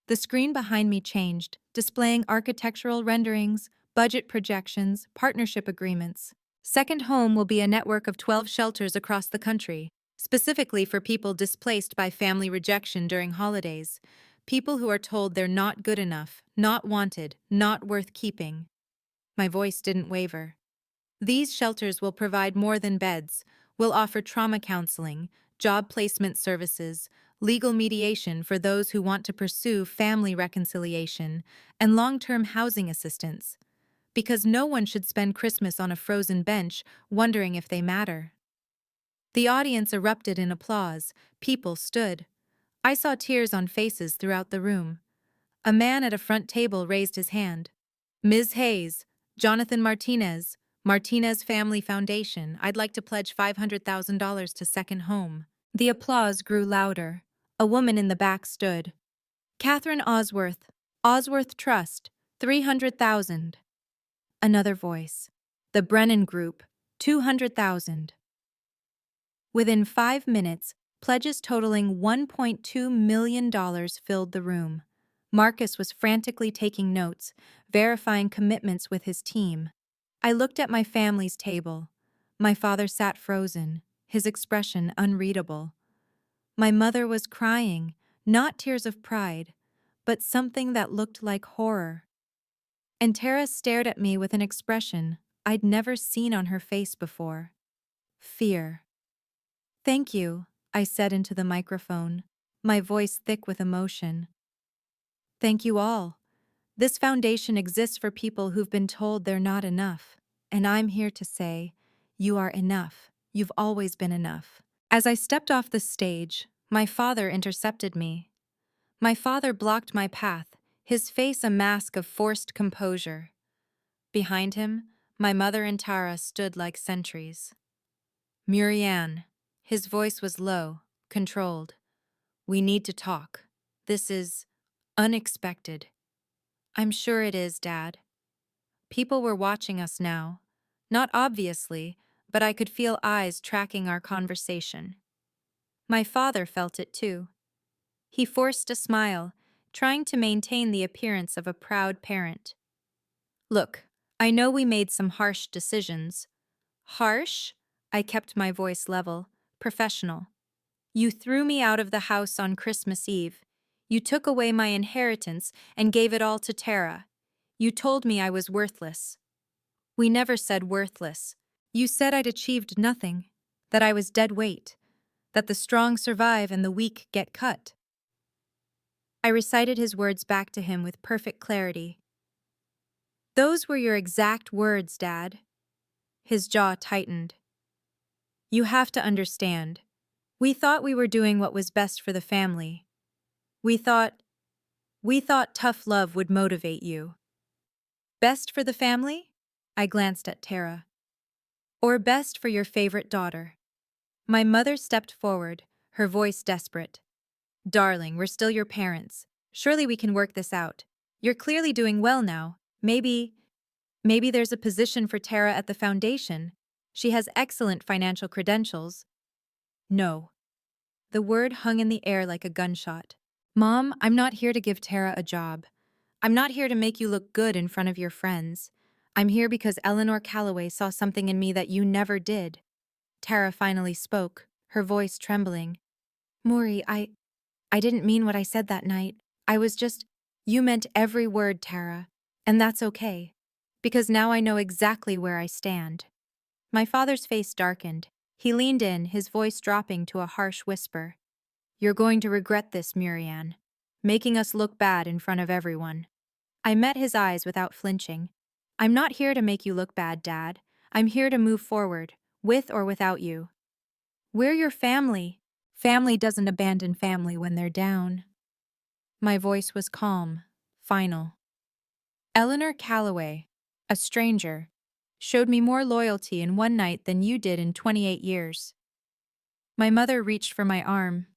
The screen behind me changed, displaying architectural renderings, budget projections, partnership agreements. Second Home will be a network of 12 shelters across the country, specifically for people displaced by family rejection during holidays, people who are told they're not good enough, not wanted, not worth keeping. My voice didn't waver. These shelters will provide more than beds, will offer trauma counseling, job placement services, legal mediation for those who want to pursue family reconciliation, and long-term housing assistance. Because no one should spend Christmas on a frozen bench wondering if they matter. The audience erupted in applause. People stood. I saw tears on faces throughout the room. A man at a front table raised his hand. Ms. Hayes, Jonathan Martinez, Martinez Family Foundation, I'd like to pledge $500,000 to Second Home. The applause grew louder. A woman in the back stood. Catherine Osworth, Osworth Trust, 300,000. Another voice. The Brennan Group, 200,000. Within 5 minutes, pledges totaling $1.2 million filled the room. Marcus was frantically taking notes, verifying commitments with his team. I looked at my family's table. My father sat frozen, his expression unreadable. My mother was crying, not tears of pride, but something that looked like horror. And Tara stared at me with an expression I'd never seen on her face before. Fear. Thank you, I said into the microphone, my voice thick with emotion. Thank you all. This foundation exists for people who've been told they're not enough. And I'm here to say, you are enough. You've always been enough. As I stepped off the stage, my father intercepted me. My father blocked my path, his face a mask of forced composure. Behind him, my mother and Tara stood like sentries. Murianne. His voice was low, controlled. We need to talk. This is unexpected. I'm sure it is, Dad. People were watching us now. Not obviously, but I could feel eyes tracking our conversation. My father felt it too. He forced a smile, trying to maintain the appearance of a proud parent. Look, I know we made some harsh decisions. Harsh? I kept my voice level, professional. You threw me out of the house on Christmas Eve. You took away my inheritance and gave it all to Tara. You told me I was worthless. We never said worthless. You said I'd achieved nothing, that I was dead weight, that the strong survive and the weak get cut. I recited his words back to him with perfect clarity. Those were your exact words, Dad. His jaw tightened. You have to understand. We thought we were doing what was best for the family. We thought tough love would motivate you. Best for the family? I glanced at Tara. Or best for your favorite daughter? My mother stepped forward, her voice desperate. Darling, we're still your parents. Surely we can work this out. You're clearly doing well now. Maybe there's a position for Tara at the foundation. She has excellent financial credentials. No. The word hung in the air like a gunshot. Mom, I'm not here to give Tara a job. I'm not here to make you look good in front of your friends. I'm here because Eleanor Calloway saw something in me that you never did. Tara finally spoke, her voice trembling. Muri, I didn't mean what I said that night. You meant every word, Tara. And that's okay. Because now I know exactly where I stand. My father's face darkened. He leaned in, his voice dropping to a harsh whisper. You're going to regret this, Murianne. Making us look bad in front of everyone. I met his eyes without flinching. I'm not here to make you look bad, Dad. I'm here to move forward, with or without you. We're your family. Family doesn't abandon family when they're down. My voice was calm, final. Eleanor Calloway, a stranger, showed me more loyalty in one night than you did in 28 years. My mother reached for my arm.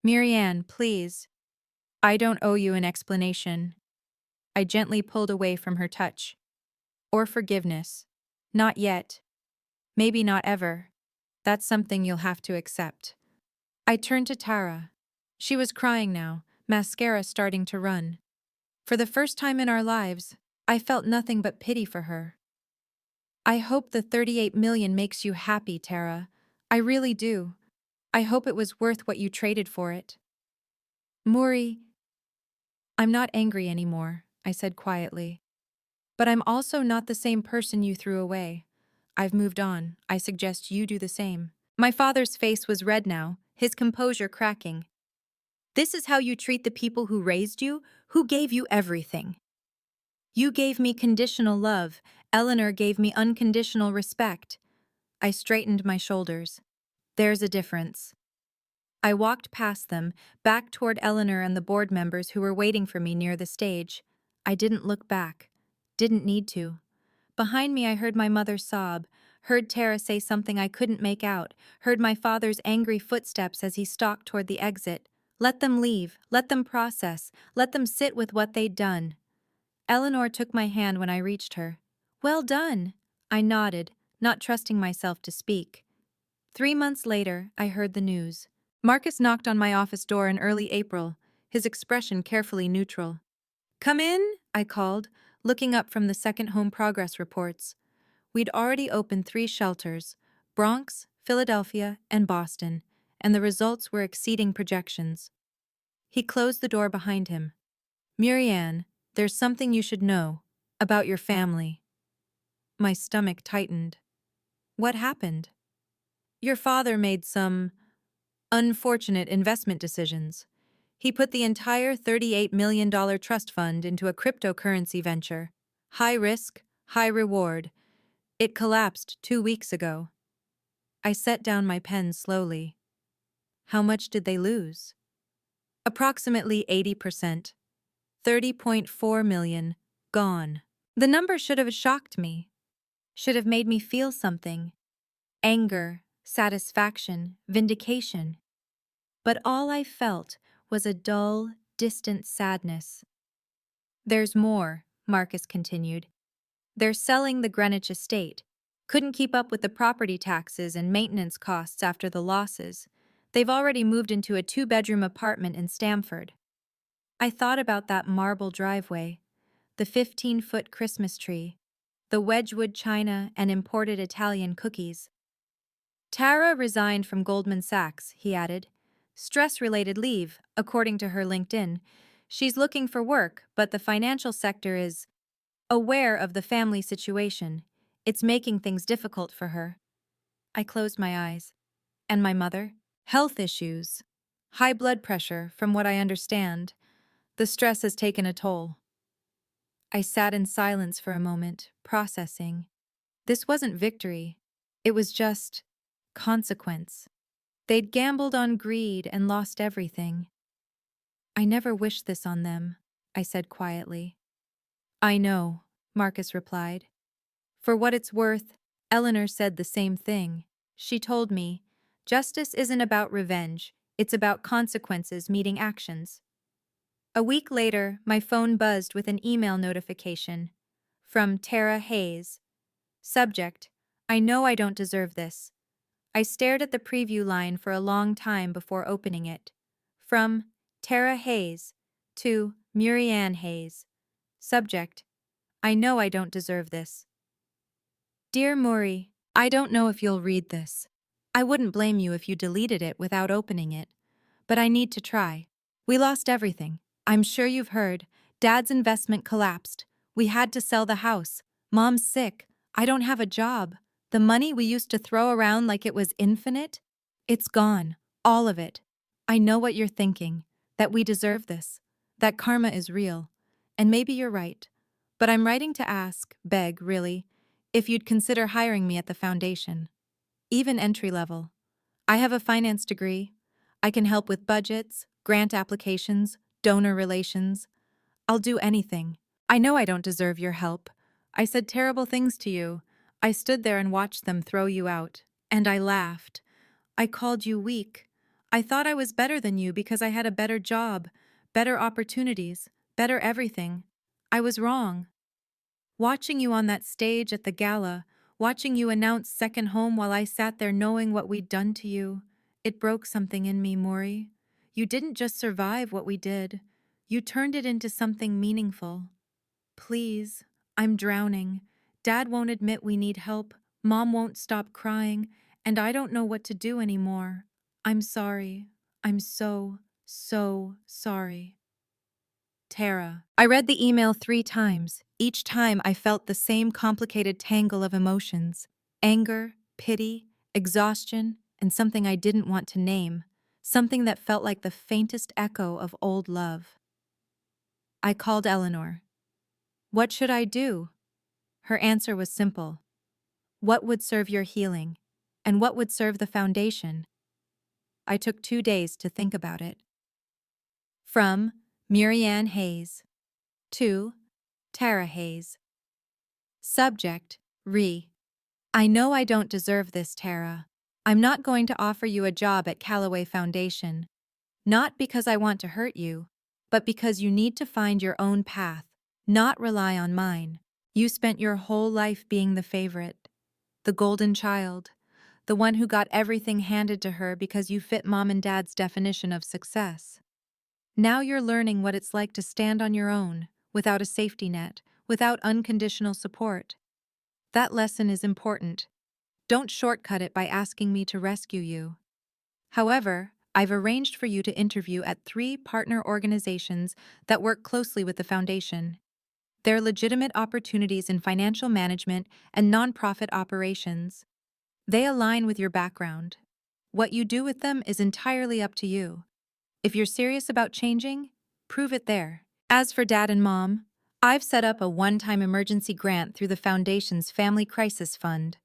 Murianne, please. I don't owe you an explanation. I gently pulled away from her touch. Or forgiveness. Not yet. Maybe not ever. That's something you'll have to accept. I turned to Tara. She was crying now, mascara starting to run. For the first time in our lives, I felt nothing but pity for her. I hope the 38 million makes you happy, Tara. I really do. I hope it was worth what you traded for it. Muri, I'm not angry anymore, I said quietly. But I'm also not the same person you threw away. I've moved on. I suggest you do the same. My father's face was red now, his composure cracking. This is how you treat the people who raised you, who gave you everything. You gave me conditional love. Eleanor gave me unconditional respect. I straightened my shoulders. There's a difference. I walked past them, back toward Eleanor and the board members who were waiting for me near the stage. I didn't look back. Didn't need to. Behind me I heard my mother sob, heard Tara say something I couldn't make out, heard my father's angry footsteps as he stalked toward the exit. Let them leave, let them process, let them sit with what they'd done. Eleanor took my hand when I reached her. Well done! I nodded, not trusting myself to speak. 3 months later, I heard the news. Marcus knocked on my office door in early April, his expression carefully neutral. Come in, I called, looking up from the second home progress reports. We'd already opened 3 shelters, Bronx, Philadelphia, and Boston, and the results were exceeding projections. He closed the door behind him. Murianne, there's something you should know about your family. My stomach tightened. What happened? Your father made some unfortunate investment decisions. He put the entire $38 million trust fund into a cryptocurrency venture. High risk, high reward. It collapsed 2 weeks ago. I set down my pen slowly. How much did they lose? Approximately 80%. 30.4 million. Gone. The number should have shocked me. Should have made me feel something. Anger, satisfaction, vindication. But all I felt was a dull, distant sadness. There's more, Marcus continued. They're selling the Greenwich estate. Couldn't keep up with the property taxes and maintenance costs after the losses. They've already moved into a 2-bedroom apartment in Stamford. I thought about that marble driveway, the 15-foot Christmas tree, the Wedgwood china and imported Italian cookies. Tara resigned from Goldman Sachs, he added. Stress-related leave, according to her LinkedIn. She's looking for work, but the financial sector is aware of the family situation. It's making things difficult for her. I closed my eyes. And my mother? Health issues. High blood pressure, from what I understand. The stress has taken a toll. I sat in silence for a moment, processing. This wasn't victory. It was just consequence. They'd gambled on greed and lost everything. I never wished this on them, I said quietly. I know, Marcus replied. For what it's worth, Eleanor said the same thing. She told me, justice isn't about revenge, it's about consequences meeting actions. A week later, my phone buzzed with an email notification. From Tara Hayes. Subject, I know I don't deserve this. I stared at the preview line for a long time before opening it. From Tara Hayes to Murianne Hayes. Subject, I know I don't deserve this. Dear Muri, I don't know if you'll read this. I wouldn't blame you if you deleted it without opening it. But I need to try. We lost everything. I'm sure you've heard. Dad's investment collapsed. We had to sell the house. Mom's sick. I don't have a job. The money we used to throw around like it was infinite? It's gone. All of it. I know what you're thinking. That we deserve this. That karma is real. And maybe you're right. But I'm writing to ask, beg, really, if you'd consider hiring me at the foundation. Even entry level. I have a finance degree. I can help with budgets, grant applications, donor relations. I'll do anything. I know I don't deserve your help. I said terrible things to you. I stood there and watched them throw you out. And I laughed. I called you weak. I thought I was better than you because I had a better job, better opportunities, better everything. I was wrong. Watching you on that stage at the gala, watching you announce second home while I sat there knowing what we'd done to you, it broke something in me, Maury. You didn't just survive what we did. You turned it into something meaningful. Please, I'm drowning. Dad won't admit we need help. Mom won't stop crying, and I don't know what to do anymore. I'm sorry. I'm so, so sorry. Tara. I read the email 3 times. Each time I felt the same complicated tangle of emotions: anger, pity, exhaustion, and something I didn't want to name. Something that felt like the faintest echo of old love. I called Eleanor. What should I do? Her answer was simple. What would serve your healing? And what would serve the foundation? I took 2 days to think about it. From Murianne Hayes. To Tara Hayes. Subject: I know I don't deserve this, Tara. I'm not going to offer you a job at Callaway Foundation. Not because I want to hurt you, but because you need to find your own path, not rely on mine. You spent your whole life being the favorite, the golden child, the one who got everything handed to her because you fit Mom and Dad's definition of success. Now you're learning what it's like to stand on your own, without a safety net, without unconditional support. That lesson is important. Don't shortcut it by asking me to rescue you. However, I've arranged for you to interview at 3 partner organizations that work closely with the foundation. They're legitimate opportunities in financial management and nonprofit operations. They align with your background. What you do with them is entirely up to you. If you're serious about changing, prove it there. As for Dad and Mom, I've set up a one-time emergency grant through the Foundation's Family Crisis Fund.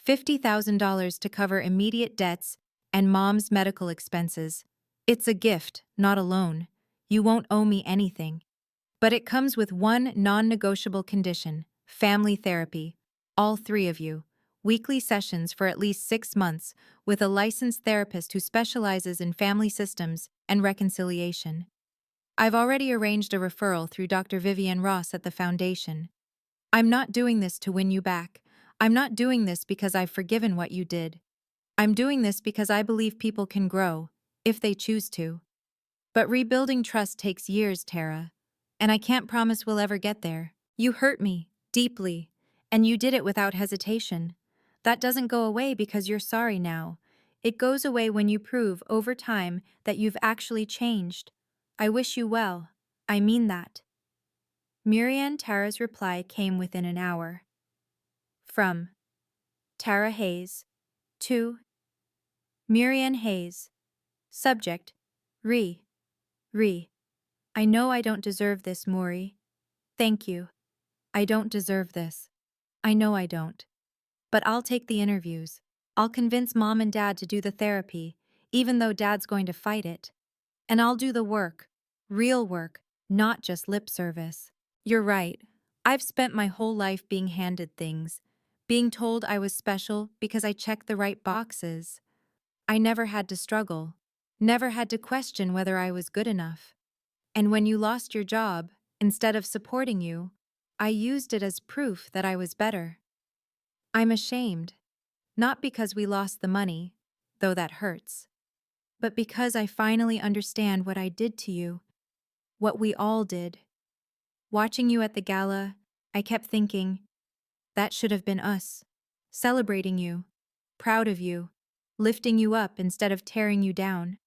$50,000 to cover immediate debts and Mom's medical expenses. It's a gift, not a loan. You won't owe me anything. But it comes with one non-negotiable condition: family therapy. All 3 of you. Weekly sessions for at least 6 months with a licensed therapist who specializes in family systems and reconciliation. I've already arranged a referral through Dr. Vivian Ross at the Foundation. I'm not doing this to win you back. I'm not doing this because I've forgiven what you did. I'm doing this because I believe people can grow, if they choose to. But rebuilding trust takes years, Tara. And I can't promise we'll ever get there. You hurt me, deeply, and you did it without hesitation. That doesn't go away because you're sorry now. It goes away when you prove, over time, that you've actually changed. I wish you well. I mean that. Tara's reply came within an hour. From Tara Hayes. To Murianne Hayes. Subject: Re. I know I don't deserve this, Maury. Thank you. I don't deserve this. I know I don't. But I'll take the interviews. I'll convince Mom and Dad to do the therapy, even though Dad's going to fight it. And I'll do the work. Real work, not just lip service. You're right. I've spent my whole life being handed things, being told I was special because I checked the right boxes. I never had to struggle, never had to question whether I was good enough. And when you lost your job, instead of supporting you, I used it as proof that I was better. I'm ashamed, not because we lost the money, though that hurts, but because I finally understand what I did to you, what we all did. Watching you at the gala, I kept thinking, that should have been us, celebrating you, proud of you, lifting you up instead of tearing you down.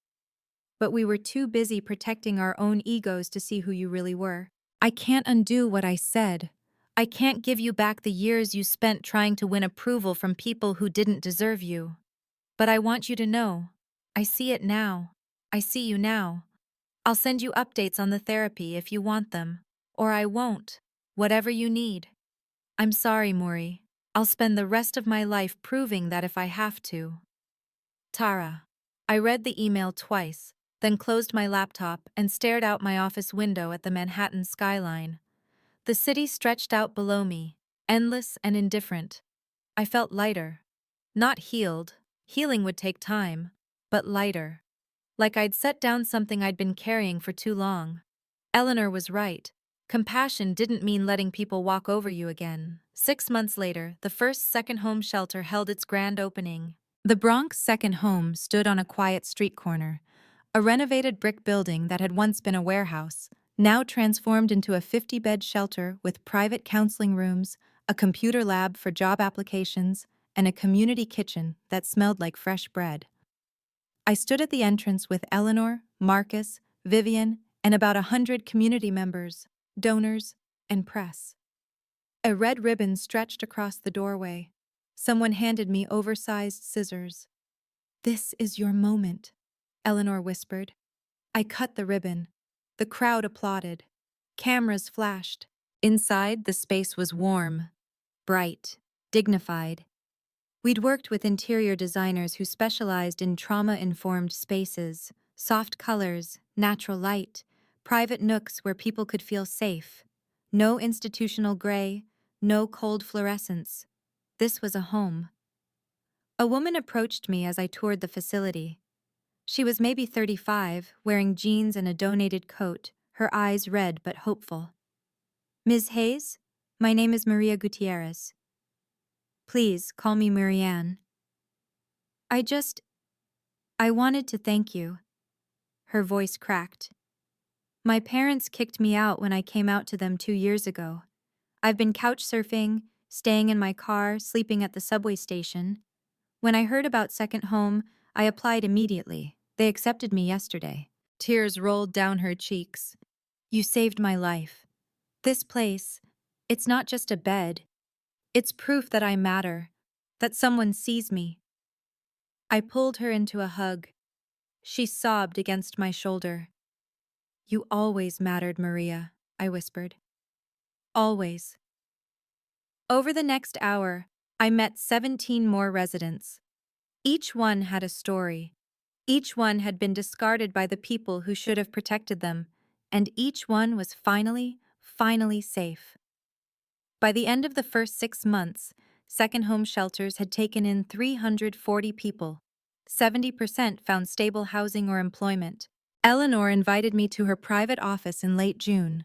But we were too busy protecting our own egos to see who you really were. I can't undo what I said. I can't give you back the years you spent trying to win approval from people who didn't deserve you. But I want you to know, I see it now. I see you now. I'll send you updates on the therapy if you want them. Or I won't. Whatever you need. I'm sorry, Maury. I'll spend the rest of my life proving that if I have to. Tara. I read the email twice. then closed my laptop and stared out my office window at the Manhattan skyline. The city stretched out below me, endless and indifferent. I felt lighter. Not healed. Healing would take time. But lighter. Like I'd set down something I'd been carrying for too long. Eleanor was right. Compassion didn't mean letting people walk over you again. 6 months later, the first second home shelter held its grand opening. The Bronx Second Home stood on a quiet street corner, a renovated brick building that had once been a warehouse, now transformed into a 50-bed shelter with private counseling rooms, a computer lab for job applications, and a community kitchen that smelled like fresh bread. I stood at the entrance with Eleanor, Marcus, Vivian, and about 100 community members, donors, and press. A red ribbon stretched across the doorway. Someone handed me oversized scissors. "This is your moment," Eleanor whispered. I cut the ribbon. The crowd applauded. Cameras flashed. Inside, the space was warm, bright, dignified. We'd worked with interior designers who specialized in trauma-informed spaces, soft colors, natural light, private nooks where people could feel safe. No institutional gray, no cold fluorescence. This was a home. A woman approached me as I toured the facility. She was maybe 35, wearing jeans and a donated coat, her eyes red but hopeful. "Ms. Hayes, my name is Maria Gutierrez. Please call me Murianne. I wanted to thank you." Her voice cracked. "My parents kicked me out when I came out to them 2 years ago. I've been couch surfing, staying in my car, sleeping at the subway station. When I heard about Second Home, I applied immediately. They accepted me yesterday." Tears rolled down her cheeks. "You saved my life. This place, it's not just a bed. It's proof that I matter, that someone sees me." I pulled her into a hug. She sobbed against my shoulder. "You always mattered, Maria," I whispered. "Always." Over the next hour, I met 17 more residents. Each one had a story. Each one had been discarded by the people who should have protected them, and each one was finally safe. By the end of the first 6 months, second home shelters had taken in 340 people. 70% found stable housing or employment. Eleanor invited me to her private office in late June.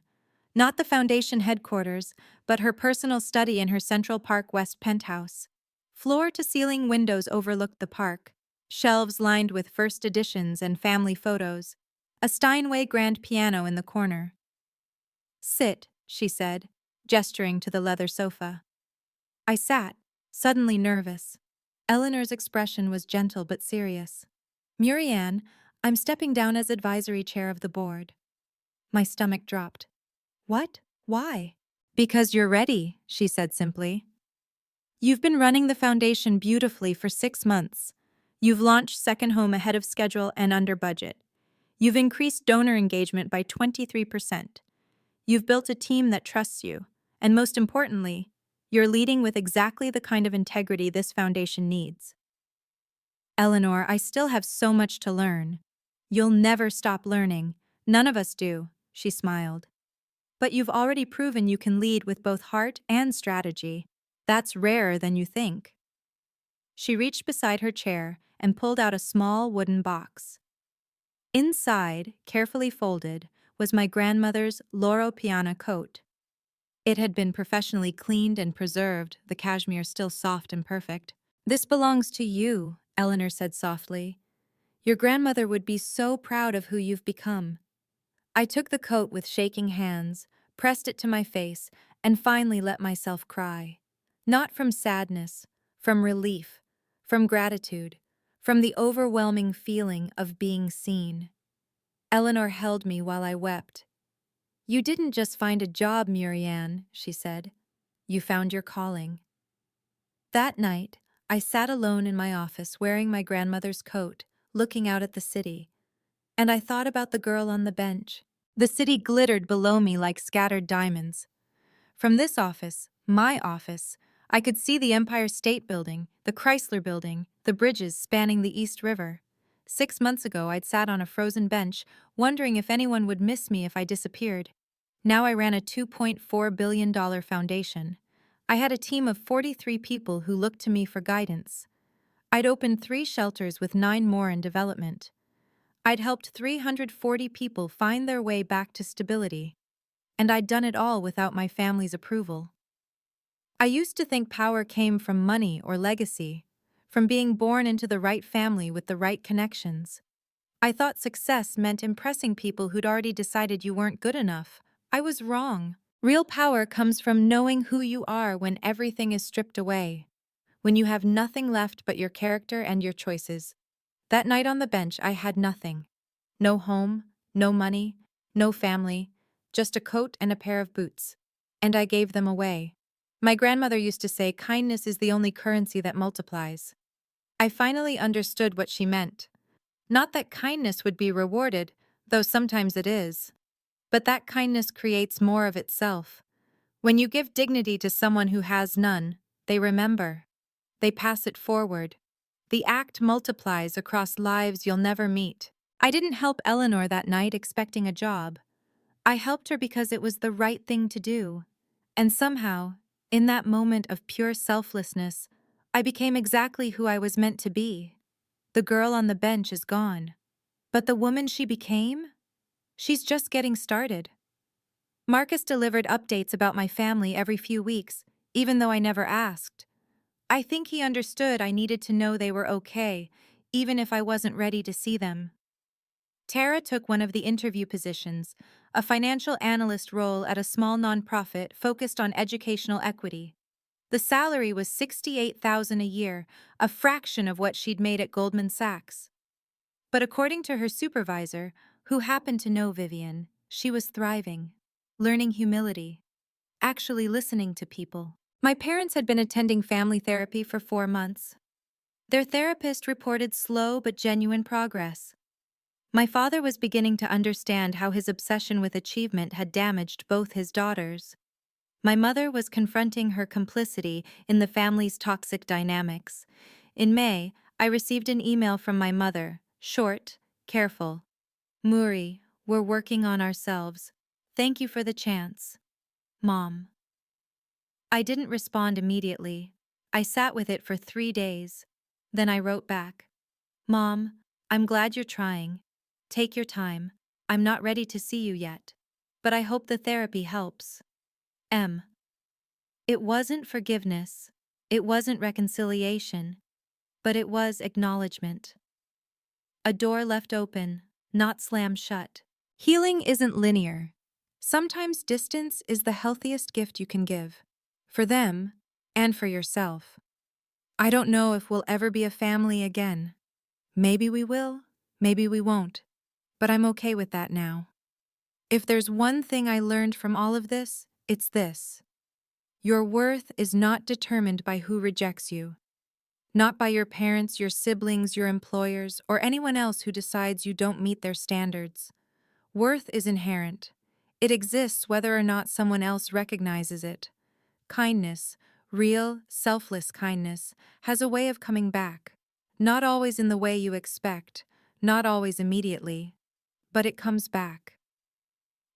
Not the foundation headquarters, but her personal study in her Central Park West penthouse. Floor-to-ceiling windows overlooked the park, shelves lined with first editions and family photos, a Steinway grand piano in the corner. "Sit," she said, gesturing to the leather sofa. I sat, suddenly nervous. Eleanor's expression was gentle but serious. "Murianne, I'm stepping down as advisory chair of the board." My stomach dropped. "What? Why?" "Because you're ready," she said simply. "You've been running the foundation beautifully for 6 months. You've launched Second Home ahead of schedule and under budget. You've increased donor engagement by 23%. You've built a team that trusts you. And most importantly, you're leading with exactly the kind of integrity this foundation needs." "Eleanor, I still have so much to learn." "You'll never stop learning. None of us do," she smiled. "But you've already proven you can lead with both heart and strategy. That's rarer than you think." She reached beside her chair and pulled out a small wooden box. Inside, carefully folded, was my grandmother's Loro Piana coat. It had been professionally cleaned and preserved, the cashmere still soft and perfect. "This belongs to you," Eleanor said softly. "Your grandmother would be so proud of who you've become." I took the coat with shaking hands, pressed it to my face, and finally let myself cry. Not from sadness, from relief, from gratitude, from the overwhelming feeling of being seen. Eleanor held me while I wept. "You didn't just find a job, Murianne," she said. "You found your calling." That night, I sat alone in my office wearing my grandmother's coat, looking out at the city. And I thought about the girl on the bench. The city glittered below me like scattered diamonds. From this office, my office, I could see the Empire State Building, the Chrysler Building, the bridges spanning the East River. 6 months ago, I'd sat on a frozen bench, wondering if anyone would miss me if I disappeared. Now I ran a $2.4 billion foundation. I had a team of 43 people who looked to me for guidance. I'd opened 3 shelters with 9 more in development. I'd helped 340 people find their way back to stability. And I'd done it all without my family's approval. I used to think power came from money or legacy, from being born into the right family with the right connections. I thought success meant impressing people who'd already decided you weren't good enough. I was wrong. Real power comes from knowing who you are when everything is stripped away, when you have nothing left but your character and your choices. That night on the bench, I had nothing. No home, no money, no family, just a coat and a pair of boots. And I gave them away. My grandmother used to say kindness is the only currency that multiplies. I finally understood what she meant. Not that kindness would be rewarded, though sometimes it is, but that kindness creates more of itself. When you give dignity to someone who has none, they remember. They pass it forward. The act multiplies across lives you'll never meet. I didn't help Eleanor that night expecting a job. I helped her because it was the right thing to do. And somehow, in that moment of pure selflessness, I became exactly who I was meant to be. The girl on the bench is gone. But the woman she became? She's just getting started. Marcus delivered updates about my family every few weeks, even though I never asked. I think he understood I needed to know they were okay, even if I wasn't ready to see them. Tara took one of the interview positions, a financial analyst role at a small nonprofit focused on educational equity. The salary was $68,000 a year, a fraction of what she'd made at Goldman Sachs. But according to her supervisor, who happened to know Vivian, she was thriving, learning humility, actually listening to people. My parents had been attending family therapy for 4 months. Their therapist reported slow but genuine progress. My father was beginning to understand how his obsession with achievement had damaged both his daughters. My mother was confronting her complicity in the family's toxic dynamics. In May, I received an email from my mother, short, careful. Muri, we're working on ourselves. Thank you for the chance. Mom. I didn't respond immediately. I sat with it for 3 days. Then I wrote back. Mom, I'm glad you're trying. Take your time. I'm not ready to see you yet. But I hope the therapy helps. M. It wasn't forgiveness. It wasn't reconciliation. But it was acknowledgement. A door left open, not slammed shut. Healing isn't linear. Sometimes distance is the healthiest gift you can give. For them, and for yourself. I don't know if we'll ever be a family again. Maybe we will, maybe we won't. But I'm okay with that now. If there's one thing I learned from all of this, it's this. Your worth is not determined by who rejects you. Not by your parents, your siblings, your employers, or anyone else who decides you don't meet their standards. Worth is inherent. It exists whether or not someone else recognizes it. Kindness, real, selfless kindness, has a way of coming back. Not always in the way you expect, not always immediately, but it comes back.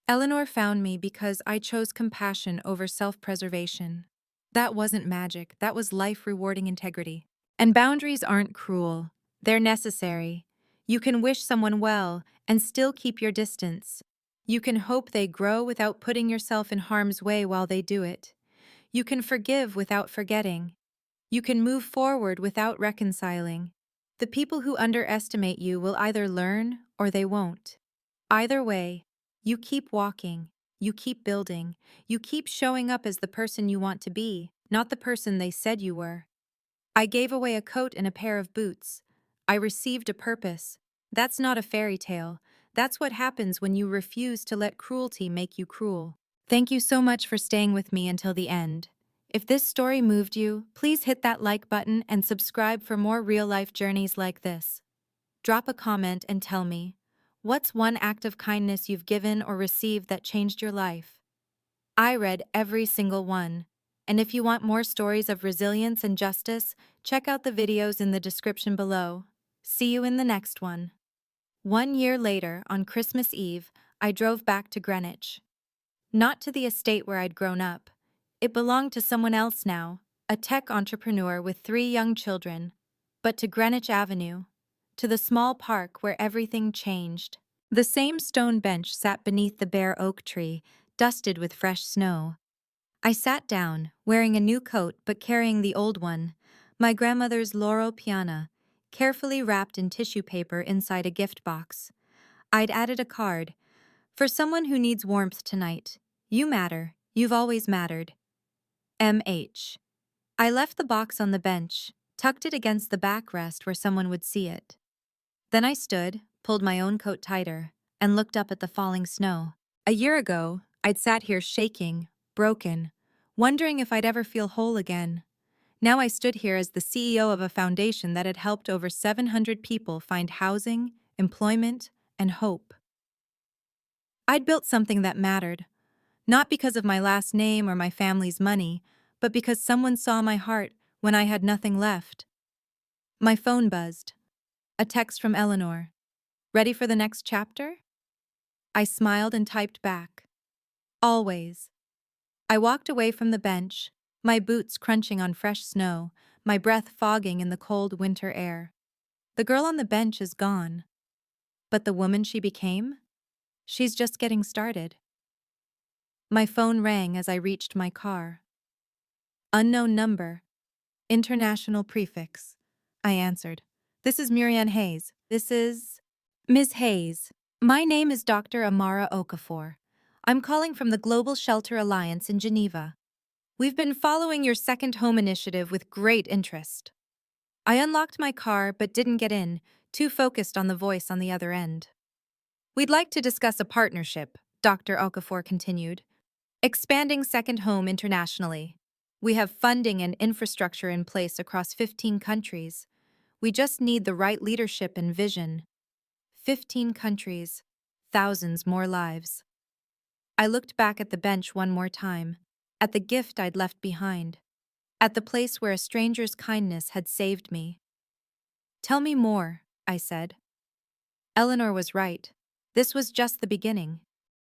Eleanor found me because I chose compassion over self-preservation. That wasn't magic, that was life-rewarding integrity. And boundaries aren't cruel, they're necessary. You can wish someone well and still keep your distance. You can hope they grow without putting yourself in harm's way while they do it. You can forgive without forgetting. You can move forward without reconciling. The people who underestimate you will either learn or they won't. Either way, you keep walking, you keep building, you keep showing up as the person you want to be, not the person they said you were. I gave away a coat and a pair of boots. I received a purpose. That's not a fairy tale. That's what happens when you refuse to let cruelty make you cruel. Thank you so much for staying with me until the end. If this story moved you, please hit that like button and subscribe for more real-life journeys like this. Drop a comment and tell me, what's one act of kindness you've given or received that changed your life? I read every single one. And if you want more stories of resilience and justice, check out the videos in the description below. See you in the next one. 1 year later, on Christmas Eve, I drove back to Greenwich. Not to the estate where I'd grown up. It belonged to someone else now, a tech entrepreneur with 3 young children. But to Greenwich Avenue, to the small park where everything changed. The same stone bench sat beneath the bare oak tree, dusted with fresh snow. I sat down, wearing a new coat but carrying the old one, my grandmother's Laurel piana, carefully wrapped in tissue paper inside a gift box. I'd added a card. For someone who needs warmth tonight. You matter. You've always mattered. M.H. I left the box on the bench, tucked it against the backrest where someone would see it. Then I stood, pulled my own coat tighter, and looked up at the falling snow. A year ago, I'd sat here shaking, broken, wondering if I'd ever feel whole again. Now I stood here as the CEO of a foundation that had helped over 700 people find housing, employment, and hope. I'd built something that mattered, not because of my last name or my family's money, but because someone saw my heart when I had nothing left. My phone buzzed. A text from Eleanor. Ready for the next chapter? I smiled and typed back. Always. I walked away from the bench, my boots crunching on fresh snow, my breath fogging in the cold winter air. The girl on the bench is gone. But the woman she became? She's just getting started. My phone rang as I reached my car. Unknown number. International prefix. I answered. This is Murianne Hayes. This is... Ms. Hayes. My name is Dr. Amara Okafor. I'm calling from the Global Shelter Alliance in Geneva. We've been following your second home initiative with great interest. I unlocked my car but didn't get in, too focused on the voice on the other end. We'd like to discuss a partnership, Dr. Okafor continued. Expanding Second Home internationally. We have funding and infrastructure in place across 15 countries. We just need the right leadership and vision. 15 countries, thousands more lives. I looked back at the bench one more time, at the gift I'd left behind, at the place where a stranger's kindness had saved me. Tell me more, I said. Eleanor was right. This was just the beginning.